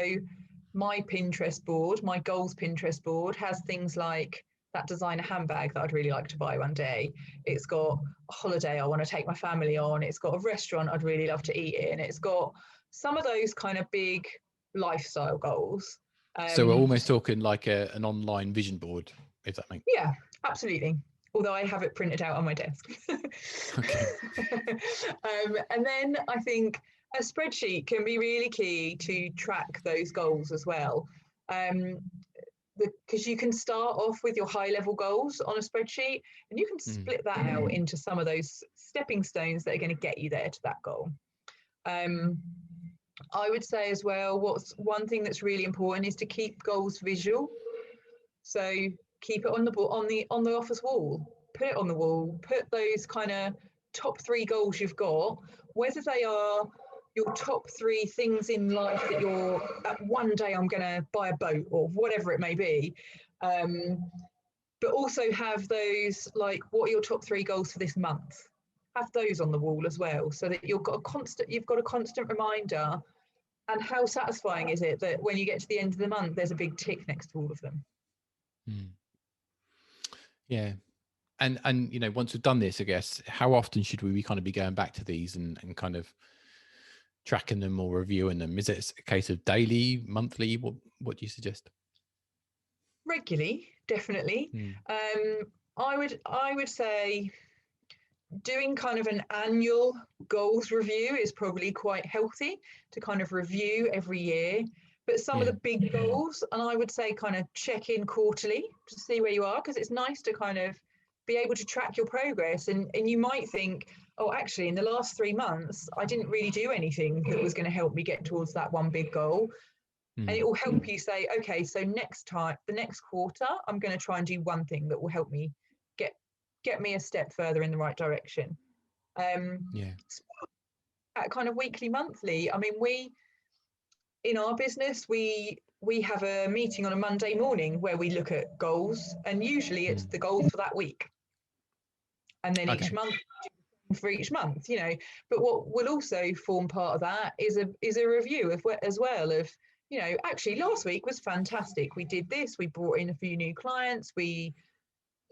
my Pinterest board, my goals Pinterest board has things like that designer handbag that I'd really like to buy one day. It's got a holiday I want to take my family on. It's got a restaurant I'd really love to eat in. It's got some of those kind of big lifestyle goals. So we're Um, almost talking like an online vision board, if that makes. yeah, absolutely. Although I have it printed out on my desk. Okay. And then I think a spreadsheet can be really key to track those goals as well. Because you can start off with your high level goals on a spreadsheet and you can Mm, split that out into some of those stepping stones that are going to get you there to that goal. I would say as well, what's one thing that's really important is to keep goals visual. So keep it on the office wall. Put it on the wall. Put those kind of top three goals you've got, whether they are your top three things in life that you're one day I'm going to buy a boat or whatever it may be. But also have those like what are your top three goals for this month? Have those on the wall as well, so that you've got a constant reminder. And how satisfying is it that when you get to the end of the month, there's a big tick next to all of them? mm. Yeah. And you know, once we've done this, I guess, how often should we kind of be going back to these and kind of tracking them or reviewing them? Is it a case of daily, monthly? What do you suggest? Regularly, definitely. Mm, I would say doing kind of an annual goals review is probably quite healthy to kind of review every year. But some of yeah. the big goals, and I would say kind of check in quarterly to see where you are, because it's nice to kind of be able to track your progress. And you might think, oh, actually, in the last 3 months, I didn't really do anything that was going to help me get towards that one big goal. And Mm, it will help you say, okay, so the next quarter, I'm going to try and do one thing that will help me get get me a step further in the right direction. Um, yeah. at kind of weekly, monthly. I mean, we in our business we have a meeting on a Monday morning where we look at goals, and usually it's Mm, the goals for that week, and then each okay. month for each month, But what will also form part of that is a review of as well of actually last week was fantastic. We did this. We brought in a few new clients. We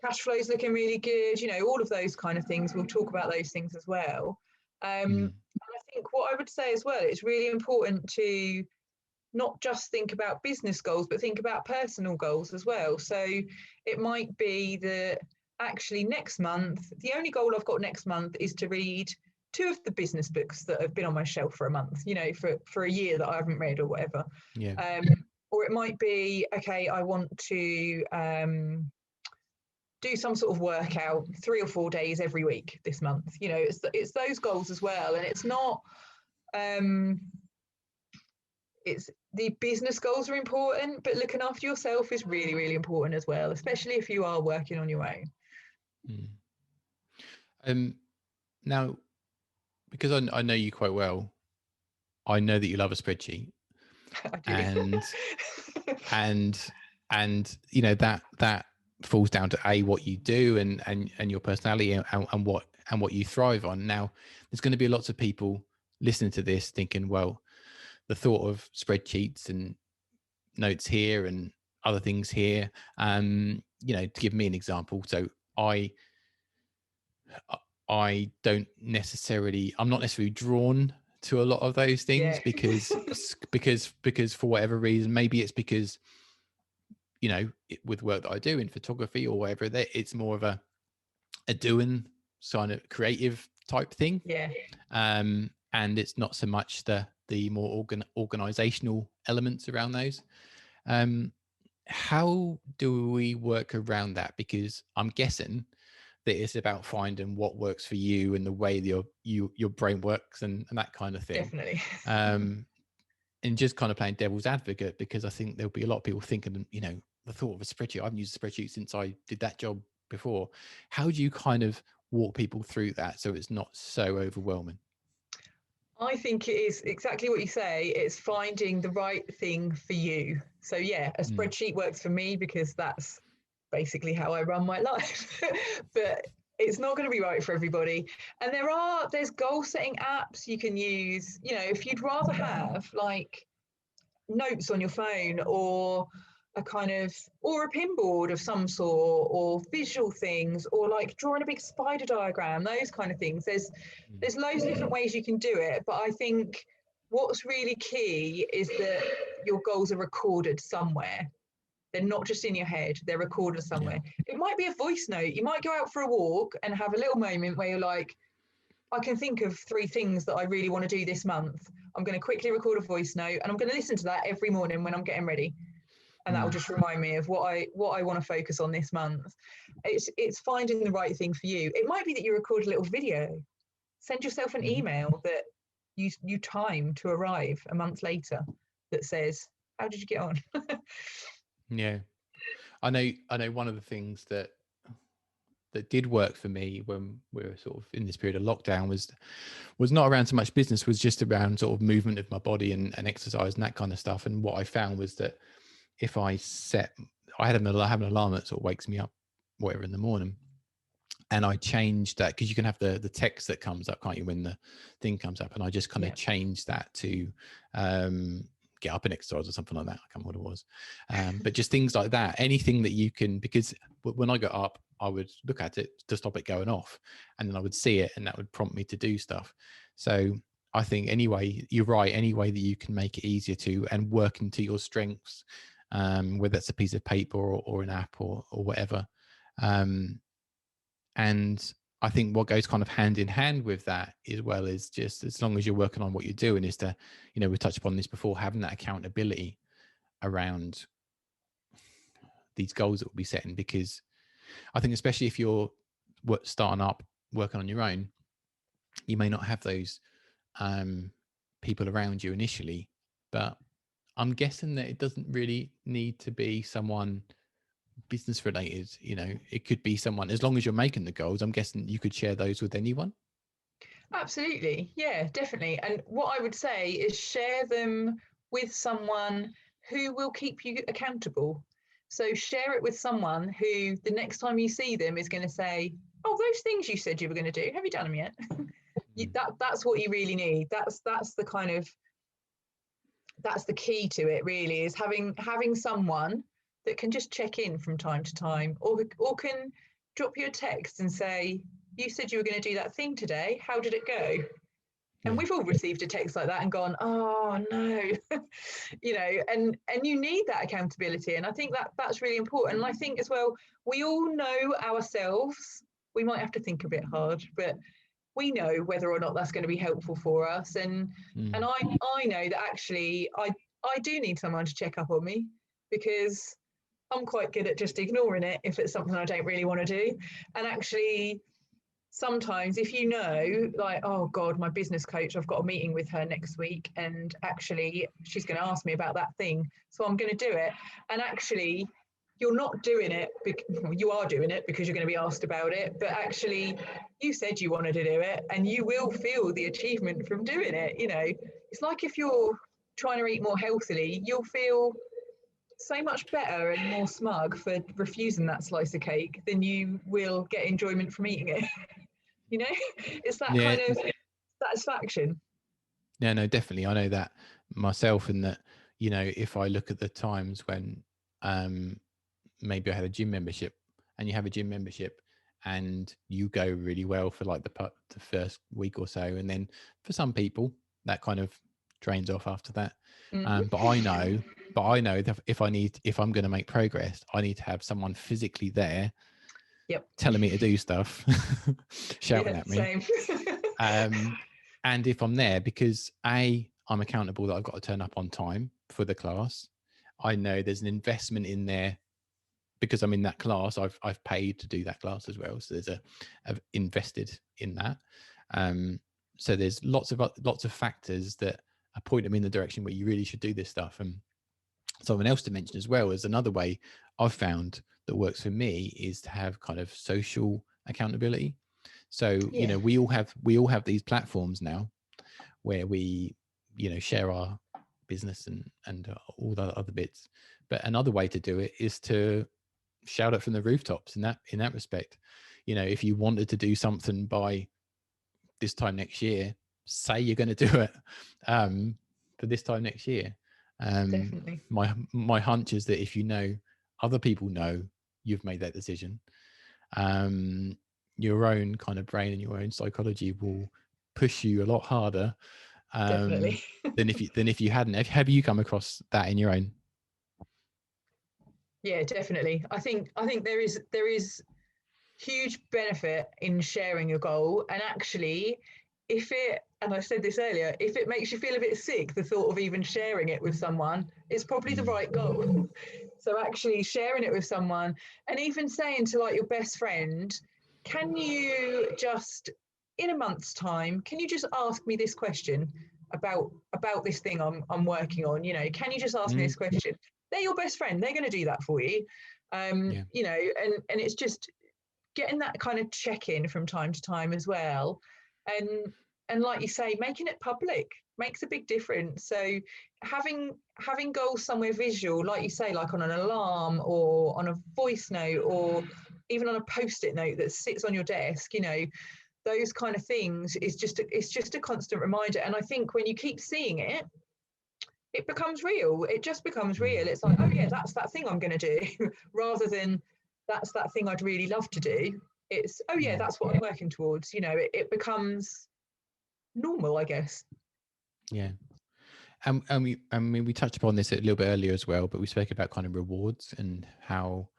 cash flow's looking really good. All of those kind of things. We'll talk about those things as well. And Mm, I think what I would say as well, it's really important to not just think about business goals, but think about personal goals as well. So it might be that actually next month, the only goal I've got next month is to read two of the business books that have been on my shelf for a month, for a year that I haven't read or whatever. yeah. Um, or it might be, okay, I want to do some sort of workout 3 or 4 days every week this month. It's those goals as well. And it's not, it's the business goals are important, but looking after yourself is really, really important as well, especially if you are working on your own. Mm. Now, because I know you quite well, I know that you love a spreadsheet, I do. and and you know that falls down to what you do and your personality and what you thrive on. Now, there's going to be lots of people listening to this thinking, well, the thought of spreadsheets and notes here and other things here, you know, to give me an example. So I I'm not necessarily drawn to a lot of those things Yeah. because for whatever reason, maybe it's because, you know, with work that I do in photography or whatever, it's more of a doing kind of creative type thing. Yeah. And it's not so much the more organizational elements around those. Um, how do we work around that? Because I'm guessing that it's about finding what works for you and the way that your brain works and that kind of thing. Definitely. Um, and just kind of playing devil's advocate, because I think there'll be a lot of people thinking, you know, the thought of a spreadsheet, I haven't used a spreadsheet since I did that job before. How do you kind of walk people through that so it's not so overwhelming? I think it is exactly what you say. It's finding the right thing for you. So yeah, a Mm. spreadsheet works for me because that's basically how I run my life. But it's not going to be right for everybody. And there's goal setting apps you can use. You know, if you'd rather have like notes on your phone, or a kind of, or a pinboard of some sort, or visual things, or like drawing a big spider diagram, those kind of things. There's loads of different ways you can do it, but I think what's really key is that your goals are recorded somewhere. They're not just in your head, they're recorded somewhere. It might be a voice note. You might go out for a walk and have a little moment where you're like, I can think of 3 things that I really want to do this month. I'm going to quickly record a voice note, and I'm going to listen to that every morning when I'm getting ready. And that will just remind me of what I want to focus on this month. It's finding the right thing for you. It might be that you record a little video, send yourself an email that you time to arrive a month later that says, how did you get on? Yeah. I know one of the things that did work for me when we were sort of in this period of lockdown was not around so much business, was just around sort of movement of my body and exercise and that kind of stuff. And what I found was that if I have an alarm that sort of wakes me up, whatever, in the morning, and I changed that, because you can have the text that comes up, can't you, when the thing comes up, and I just kind of changed that to get up and exercise or something like that. I can't remember what it was, but just things like that, anything that you can, because when I got up, I would look at it to stop it going off, and then I would see it, and that would prompt me to do stuff. So I think anyway, you're right, any way that you can make it easier to and work into your strengths, whether it's a piece of paper or an app or whatever. And I think what goes kind of hand in hand with that as well is just, as long as you're working on what you're doing, is to, you know, we touched upon this before, having that accountability around these goals that we'll be setting. Because I think especially if you're starting up, working on your own, you may not have those people around you initially, but I'm guessing that it doesn't really need to be someone business related. You know, it could be someone, as long as you're making the goals, I'm guessing you could share those with anyone. Absolutely. Yeah, definitely. And what I would say is share them with someone who will keep you accountable. So share it with someone who the next time you see them is going to say, oh, those things you said you were going to do, have you done them yet? That's what you really need. That's the kind of, that's the key to it, really, is having someone that can just check in from time to time, or can drop you a text and say, you said you were going to do that thing today, how did it go? And we've all received a text like that and gone, oh no. You know, and you need that accountability, and I think that's really important. And I think as well, we all know ourselves, we might have to think a bit hard, but we know whether or not that's going to be helpful for us. And I know that actually I do need someone to check up on me, because I'm quite good at just ignoring it if it's something I don't really want to do. And actually, sometimes if you know, like, oh God, my business coach, I've got a meeting with her next week, and actually she's going to ask me about that thing, so I'm going to do it. And actually, you're not doing it, you are doing it because you're going to be asked about it, but actually you said you wanted to do it, and you will feel the achievement from doing it. You know, it's like if you're trying to eat more healthily, you'll feel so much better and more smug for refusing that slice of cake than you will get enjoyment from eating it. You know, it's that Yeah. kind of satisfaction. Yeah, no, definitely. I know that myself, and that, you know, if I look at the times when maybe I had a gym membership, and you have a gym membership and you go really well for like the first week or so, and then for some people that kind of drains off after that. But I know that if I'm going to make progress, I need to have someone physically there, telling me to do stuff, shouting at me. Same. And if I'm there, because I'm accountable that I've got to turn up on time for the class, I know there's an investment in there, because I'm in that class. I've paid to do that class as well, so there's I've invested in that. So there's lots of factors that point them in the direction where you really should do this stuff. And someone else to mention as well is another way I've found that works for me is to have kind of social accountability. So, you know, we all have these platforms now where we, you know, share our business and all the other bits. But another way to do it is to shout it from the rooftops in that respect. You know, if you wanted to do something by this time next year, say you're going to do it for this time next year. Definitely. My hunch is that if you know other people know you've made that decision, your own kind of brain and your own psychology will push you a lot harder Definitely. than if you hadn't. Have you come across that in your own? Yeah, definitely. I think there is huge benefit in sharing your goal, and actually, if it, and I said this earlier, if it makes you feel a bit sick, the thought of even sharing it with someone, it's probably the right goal. So actually sharing it with someone, and even saying to like your best friend, can you just, in a month's time, can you just ask me this question about this thing I'm working on? You know, can you just ask me this question? They're your best friend. They're going to do that for you. You know, and it's just getting that kind of check-in from time to time as well, and like you say, making it public makes a big difference. So having goals somewhere visual, like you say, like on an alarm or on a voice note or even on a post-it note that sits on your desk, you know, those kind of things is just a constant reminder. And I think when you keep seeing it, it becomes real. It just becomes real. It's like, oh yeah, that's that thing I'm going to do, rather than that's that thing I'd really love to do. It's, oh yeah, that's what I'm working towards. You know, it becomes normal, I guess. Yeah. And we touched upon this a little bit earlier as well, but we spoke about kind of rewards and how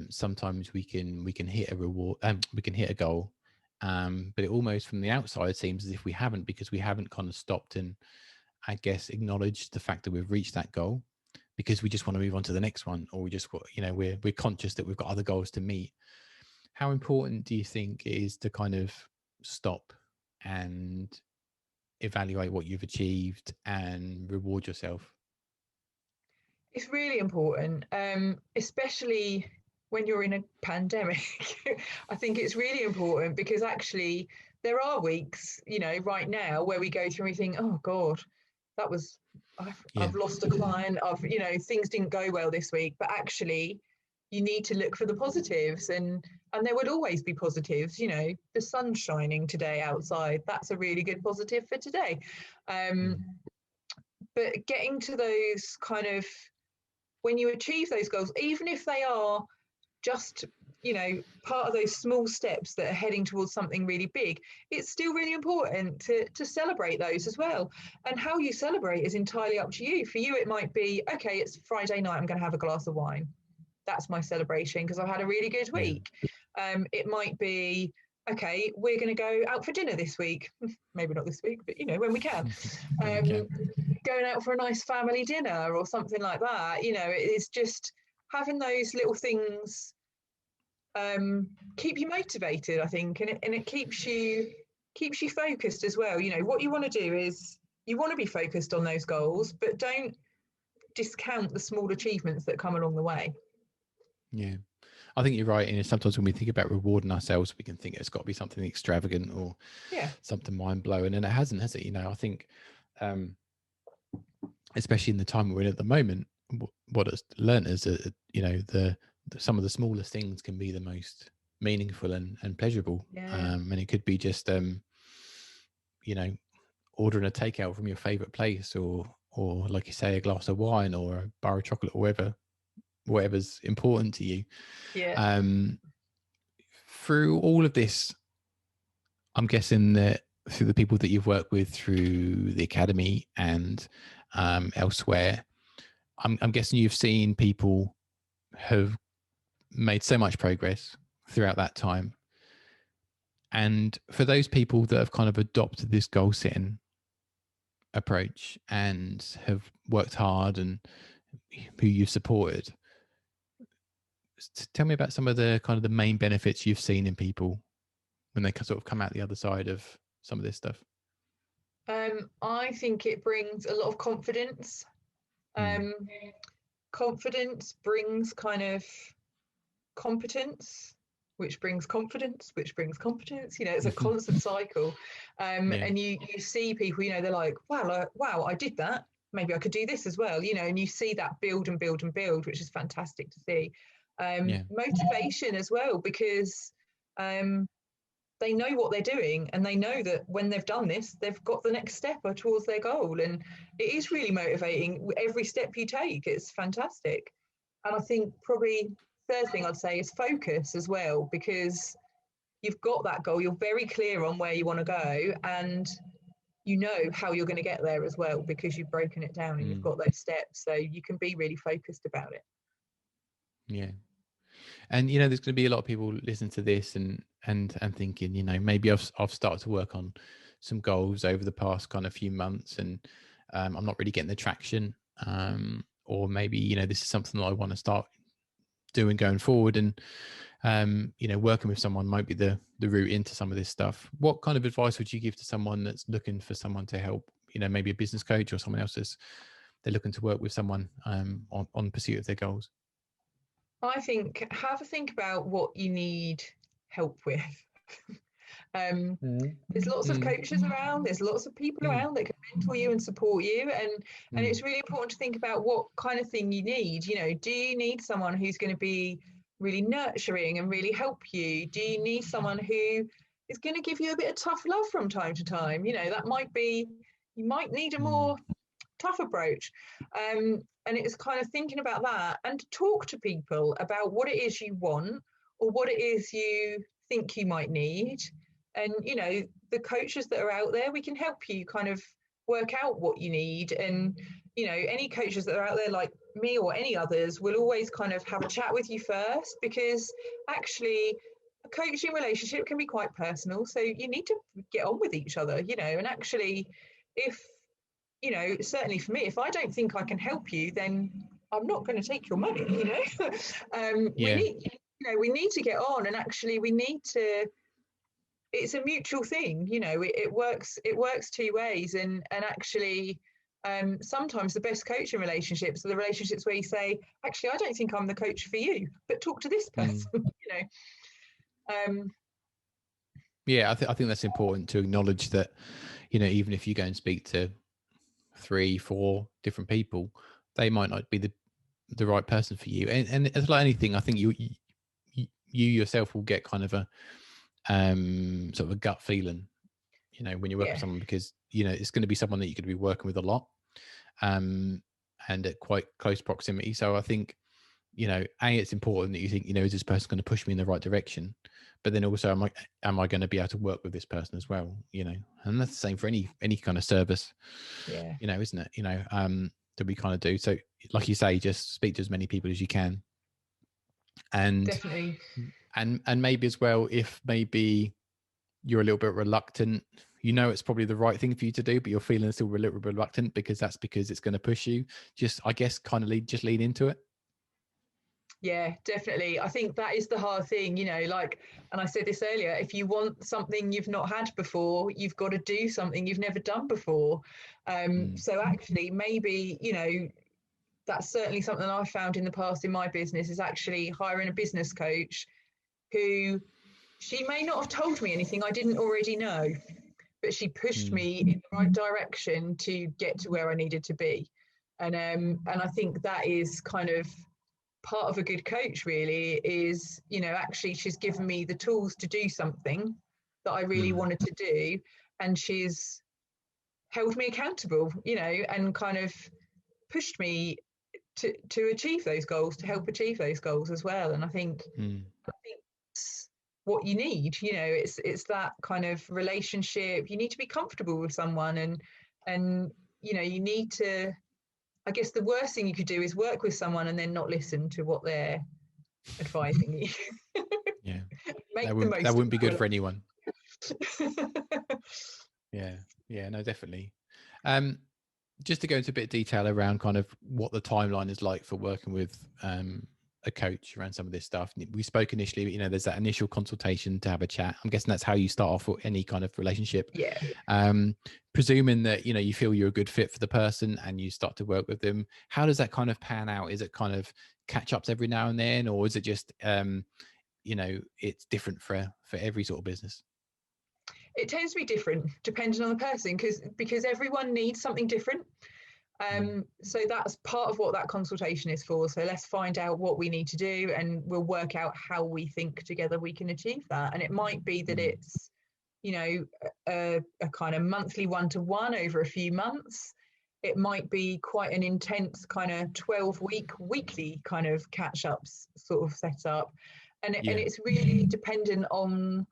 sometimes we can hit a reward, we can hit a goal, but it almost from the outside seems as if we haven't, because we haven't kind of stopped and I guess acknowledged the fact that we've reached that goal, because we just want to move on to the next one, or we just, you know, we're conscious that we've got other goals to meet. How important do you think it is to kind of stop and evaluate what you've achieved and reward yourself? It's really important, especially when you're in a pandemic. I think it's really important because actually there are weeks, you know, right now where we go through and we think, oh God, that was, I've lost a client, you know, things didn't go well this week, but actually you need to look for the positives, and there would always be positives. You know, the sun's shining today outside, that's a really good positive for today. But getting to those kind of, when you achieve those goals, even if they are just, you know, part of those small steps that are heading towards something really big, it's still really important to celebrate those as well. And how you celebrate is entirely up to you. For you, it might be, okay, it's Friday night, I'm going to have a glass of wine. That's my celebration because I've had a really good week. It might be, okay, we're going to go out for dinner this week. Maybe not this week, but, you know, when we can. Going out for a nice family dinner or something like that. You know, it's just having those little things keep you motivated, I think, and it keeps you focused as well. You know, what you want to do is you want to be focused on those goals, but don't discount the small achievements that come along the way. Yeah, I think you're right. And sometimes when we think about rewarding ourselves, we can think it's got to be something extravagant or something mind blowing, and it hasn't, has it? You know, I think, especially in the time we're in at the moment, what it's learned is that, you know, some of the smallest things can be the most meaningful and pleasurable. And it could be just, you know, ordering a takeout from your favorite place, or like you say, a glass of wine or a bar of chocolate, or whatever's important to you. Through all of this, I'm guessing that through the people that you've worked with through the academy and elsewhere, I'm guessing you've seen people have made so much progress throughout that time. And for those people that have kind of adopted this goal setting approach and have worked hard and who you've supported, tell me about some of the kind of the main benefits you've seen in people when they sort of come out the other side of some of this stuff. I think it brings a lot of confidence. Confidence brings kind of competence, which brings confidence, which brings competence. It's a constant cycle. And you see people, they're like, wow, I did that. Maybe I could do this as well, and you see that build and build and build, which is fantastic to see. Motivation as well, because they know what they're doing, and they know that when they've done this, they've got the next step towards their goal. And it is really motivating. Every step you take, it's fantastic. And I think probably third thing I'd say is focus as well, because you've got that goal. You're very clear on where you want to go, and you know how you're going to get there as well, because you've broken it down and you've got those steps. So you can be really focused about it. Yeah. And there's going to be a lot of people listening to this and thinking, maybe I've started to work on some goals over the past kind of few months, and I'm not really getting the traction, or maybe this is something that I want to start doing going forward, and working with someone might be the route into some of this stuff. What kind of advice would you give to someone that's looking for someone to help, maybe a business coach or someone else they're looking to work with someone on pursuit of their goals? I think have a think about what you need help with. There's lots of coaches around, there's lots of people around that can mentor you and support you, and it's really important to think about what kind of thing you need. Do you need someone who's going to be really nurturing and really help you? Do you need someone who is going to give you a bit of tough love from time to time? That might be, you might need a more tough approach. And it's kind of thinking about that, and talk to people about what it is you want or what it is you think you might need. And the coaches that are out there, we can help you kind of work out what you need. And any coaches that are out there like me or any others will always kind of have a chat with you first, because actually a coaching relationship can be quite personal, so you need to get on with each other. And actually, if certainly for me, if I don't think I can help you, then I'm not going to take your money. We need to get on, and actually we need to, it's a mutual thing. It works two ways. And actually sometimes the best coaching relationships are the relationships where you say, actually, I don't think I'm the coach for you, but talk to this person. I think that's important to acknowledge that, even if you go and speak to 3-4 different people, they might not be the right person for you. And it's like anything, I think you yourself will get kind of a sort of a gut feeling, when you work with someone, because it's going to be someone that you're going to be working with a lot, and at quite close proximity. So I think it's important that you think, is this person going to push me in the right direction? But then also, am I going to be able to work with this person as well? And that's the same for any kind of service, isn't it? That we kind of do. So like you say, just speak to as many people as you can. And definitely. And maybe as well, if maybe you're a little bit reluctant, it's probably the right thing for you to do, but you're feeling still a little bit reluctant because it's going to push you. Just, I guess, kind of lean into it. Yeah, definitely. I think that is the hard thing, and I said this earlier, if you want something you've not had before, you've got to do something you've never done before. So actually, maybe, that's certainly something I've found in the past in my business, is actually hiring a business coach who, she may not have told me anything I didn't already know, but she pushed me in the right direction to get to where I needed to be. And I think that is kind of part of a good coach, really, is, actually she's given me the tools to do something that I really wanted to do, and she's held me accountable, and kind of pushed me to achieve those goals, to help achieve those goals as well. And I think it's what you need. It's that kind of relationship. You need to be comfortable with someone, and you need to, I guess the worst thing you could do is work with someone and then not listen to what they're advising you. Yeah. That wouldn't be good for anyone. Yeah, no, definitely. Just to go into a bit of detail around kind of what the timeline is like for working with a coach around some of this stuff. We spoke initially, there's that initial consultation to have a chat. I'm guessing that's how you start off with any kind of relationship. Yeah. presuming that, you know, you feel you're a good fit for the person and you start to work with them, how does that kind of pan out? Is it kind of catch ups every now and then, or is it just, you know, it's different for every sort of business? It tends to be different depending on the person, because everyone needs something different. So that's part of what that consultation is for. So let's find out what we need to do, and we'll work out how we think together we can achieve that. And it might be that it's, you know, a kind of monthly one-to-one over a few months. It might be quite an intense kind of 12-week weekly kind of catch-ups sort of setup. And it's really dependent on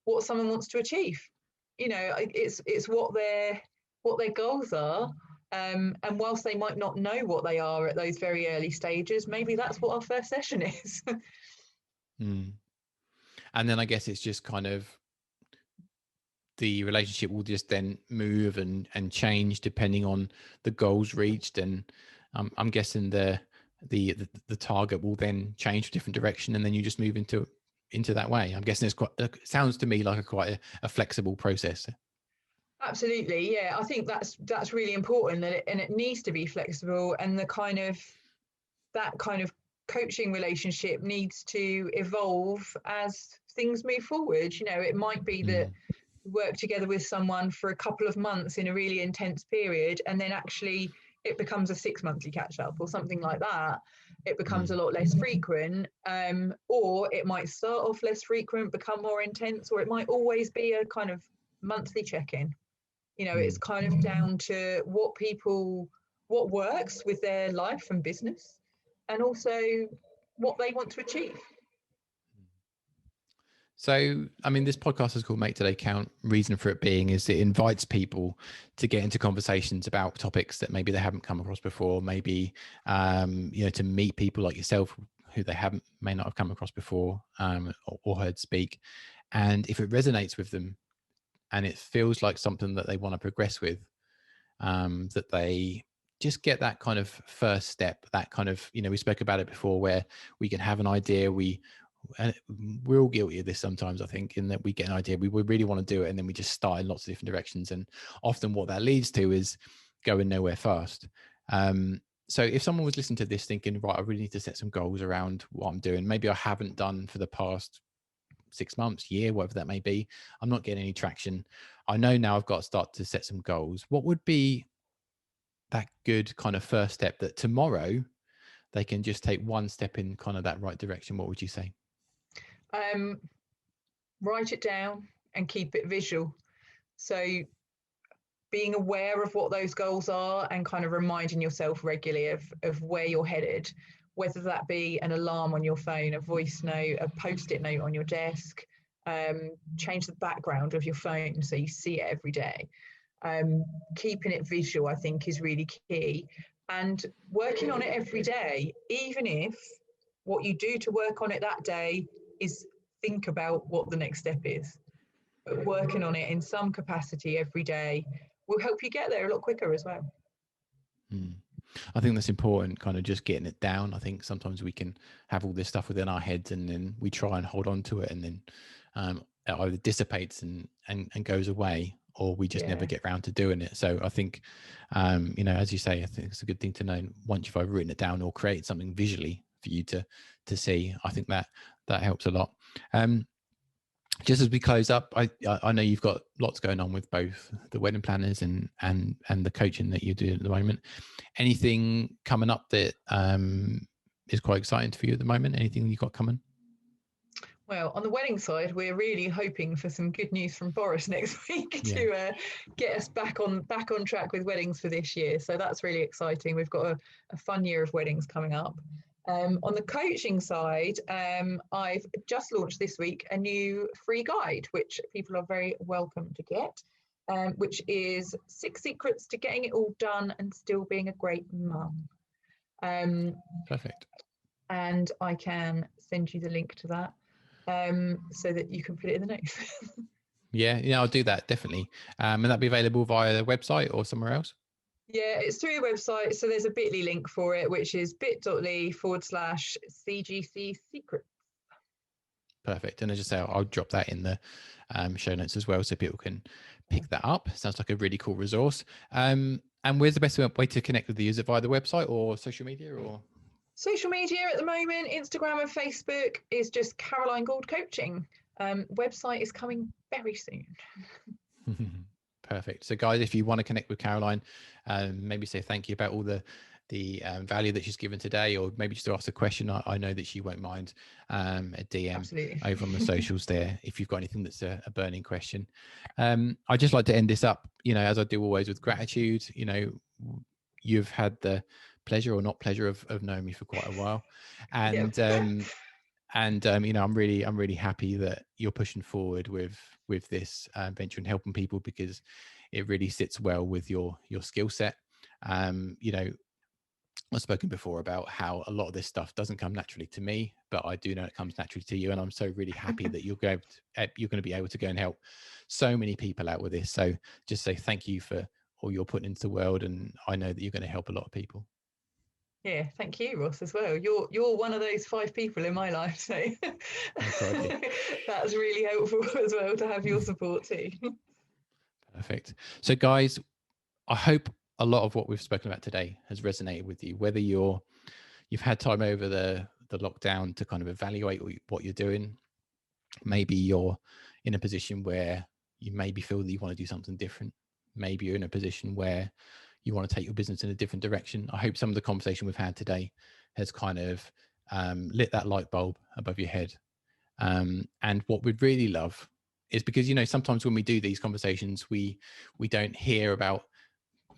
what someone wants to achieve. You know, it's what their goals are. And whilst they might not know what they are at those very early stages, maybe that's what our first session is. And then I guess it's just kind of the relationship will just then move and change depending on the goals reached. And I'm guessing the target will then change a different direction, and then you just move into that way. I'm guessing it sounds to me like quite a flexible process. Absolutely, yeah. I think that's really important, that it needs to be flexible, and that kind of coaching relationship needs to evolve as things move forward. You know, it might be that you work together with someone for a couple of months in a really intense period, and then actually it becomes a 6-monthly catch up or something like that. It becomes a lot less frequent, or it might start off less frequent, become more intense, or it might always be a kind of monthly check-in. You know, it's kind of down to what works with their life and business, and also what they want to achieve. So, I mean, this podcast is called Make Today Count. Reason for it being is it invites people to get into conversations about topics that maybe they haven't come across before, maybe, you know, to meet people like yourself who they may not have come across before, or heard speak. And if it resonates with them and it feels like something that they want to progress with, that they just get that kind of first step, that kind of, you know, we spoke about it before, where we can have an idea, and we're all guilty of this sometimes, I think, in that we get an idea, we really want to do it, and then we just start in lots of different directions, and often what that leads to is going nowhere fast. So if someone was listening to this thinking, right, I really need to set some goals around what I'm doing, maybe I haven't done for the past 6 months, year, whatever that may be, I'm not getting any traction, I know now I've got to start to set some goals. What would be that good kind of first step that tomorrow they can just take one step in kind of that right direction? What would you say? Write it down and keep it visual. So being aware of what those goals are and kind of reminding yourself regularly of where you're headed, whether that be an alarm on your phone, a voice note, a post-it note on your desk, change the background of your phone so you see it every day. Keeping it visual, I think, is really key, and working on it every day, even if what you do to work on it that day is think about what the next step is. But working on it in some capacity every day will help you get there a lot quicker as well. I think that's important, kind of just getting it down. I think sometimes we can have all this stuff within our heads, and then we try and hold on to it, and then it either dissipates and goes away, or we just never get around to doing it. So I think, you know, as you say, I think it's a good thing to know once you've either written it down or created something visually for you to see. I think that helps a lot. Just as we close up, I know you've got lots going on with both the wedding planners and the coaching that you do at the moment. Anything coming up that is quite exciting for you at the moment? Anything you've got coming? Well, on the wedding side, we're really hoping for some good news from Boris next week to get us back on track with weddings for this year. So that's really exciting. We've got a fun year of weddings coming up. On the coaching side, I've just launched this week a new free guide, which people are very welcome to get, which is 6 secrets to getting it all done and still being a great mum. Perfect. And I can send you the link to that so that you can put it in the notes. Yeah, I'll do that, definitely. And that'll be available via the website or somewhere else? Yeah, it's through the website. So there's a bit.ly link for it, which is bit.ly/CGC secrets. Perfect. And as I say, I'll drop that in the show notes as well, so people can pick that up. Sounds like a really cool resource. And where's the best way to connect with you? Is it via the website or social media or? Social media at the moment, Instagram and Facebook is just Caroline Gould Coaching. Website is coming very soon. Perfect. So guys, if you want to connect with Caroline, maybe say thank you about all the value that she's given today, or maybe just to ask a question, I know that she won't mind a DM Absolutely. over on the socials there if you've got anything that's a burning question. I'd just like to end this up, as I do always, with gratitude. You've had the pleasure or not pleasure of knowing me for quite a while, and I'm really happy that you're pushing forward with this venture and helping people, because it really sits well with your skill set. I've spoken before about how a lot of this stuff doesn't come naturally to me, but I do know it comes naturally to you, and I'm so really happy that you're going to be able to go and help so many people out with this. So just say thank you for all you're putting into the world, and I know that you're going to help a lot of people. Yeah, thank you, Ross, as well. You're one of those 5 people in my life, so that's really helpful as well to have your support too. Perfect. So guys, I hope a lot of what we've spoken about today has resonated with you, whether you've had time over the lockdown to kind of evaluate what you're doing. Maybe you're in a position where you maybe feel that you want to do something different. Maybe you're in a position where you want to take your business in a different direction. I hope some of the conversation we've had today has kind of lit that light bulb above your head. And what we'd really love is, because, sometimes when we do these conversations, we don't hear about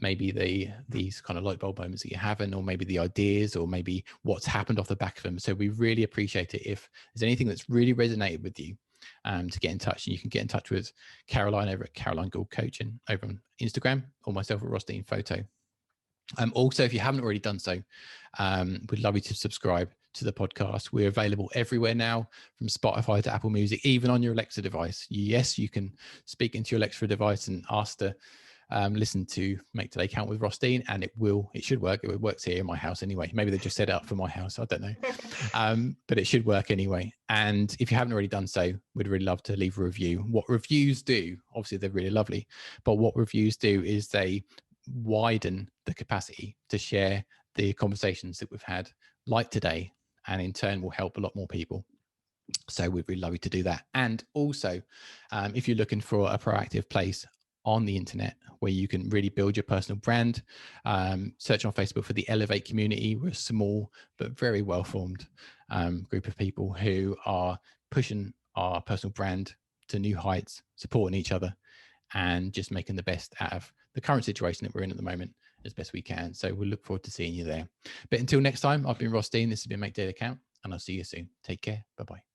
maybe these kind of light bulb moments that you're having, or maybe the ideas, or maybe what's happened off the back of them. So we really appreciate it if there's anything that's really resonated with you, to get in touch. And you can get in touch with Caroline over at Caroline Gould Coaching over on Instagram, or myself at Ross Dean Photo. Also, if you haven't already done so, we'd love you to subscribe to the podcast. We're available everywhere now, from Spotify to Apple Music, even on your Alexa device. Yes, you can speak into your Alexa device and ask to listen to Make Today Count with Ross Dean, and it should work. It works here in my house anyway. Maybe they just set it up for my house, I don't know. But it should work anyway. And if you haven't already done so, we'd really love to leave a review. What reviews do, obviously they're really lovely, but what reviews do is they widen the capacity to share the conversations that we've had, like today, and in turn will help a lot more people. So we'd really love you to do that. And also, if you're looking for a proactive place on the internet where you can really build your personal brand, search on Facebook for the Elevate community. We're a small but very well-formed group of people who are pushing our personal brand to new heights, supporting each other, and just making the best out of the current situation that we're in at the moment as best we can. So we'll look forward to seeing you there. But until next time, I've been Ross Dean. This has been Make Today Count, and I'll see you soon. Take care. Bye-bye.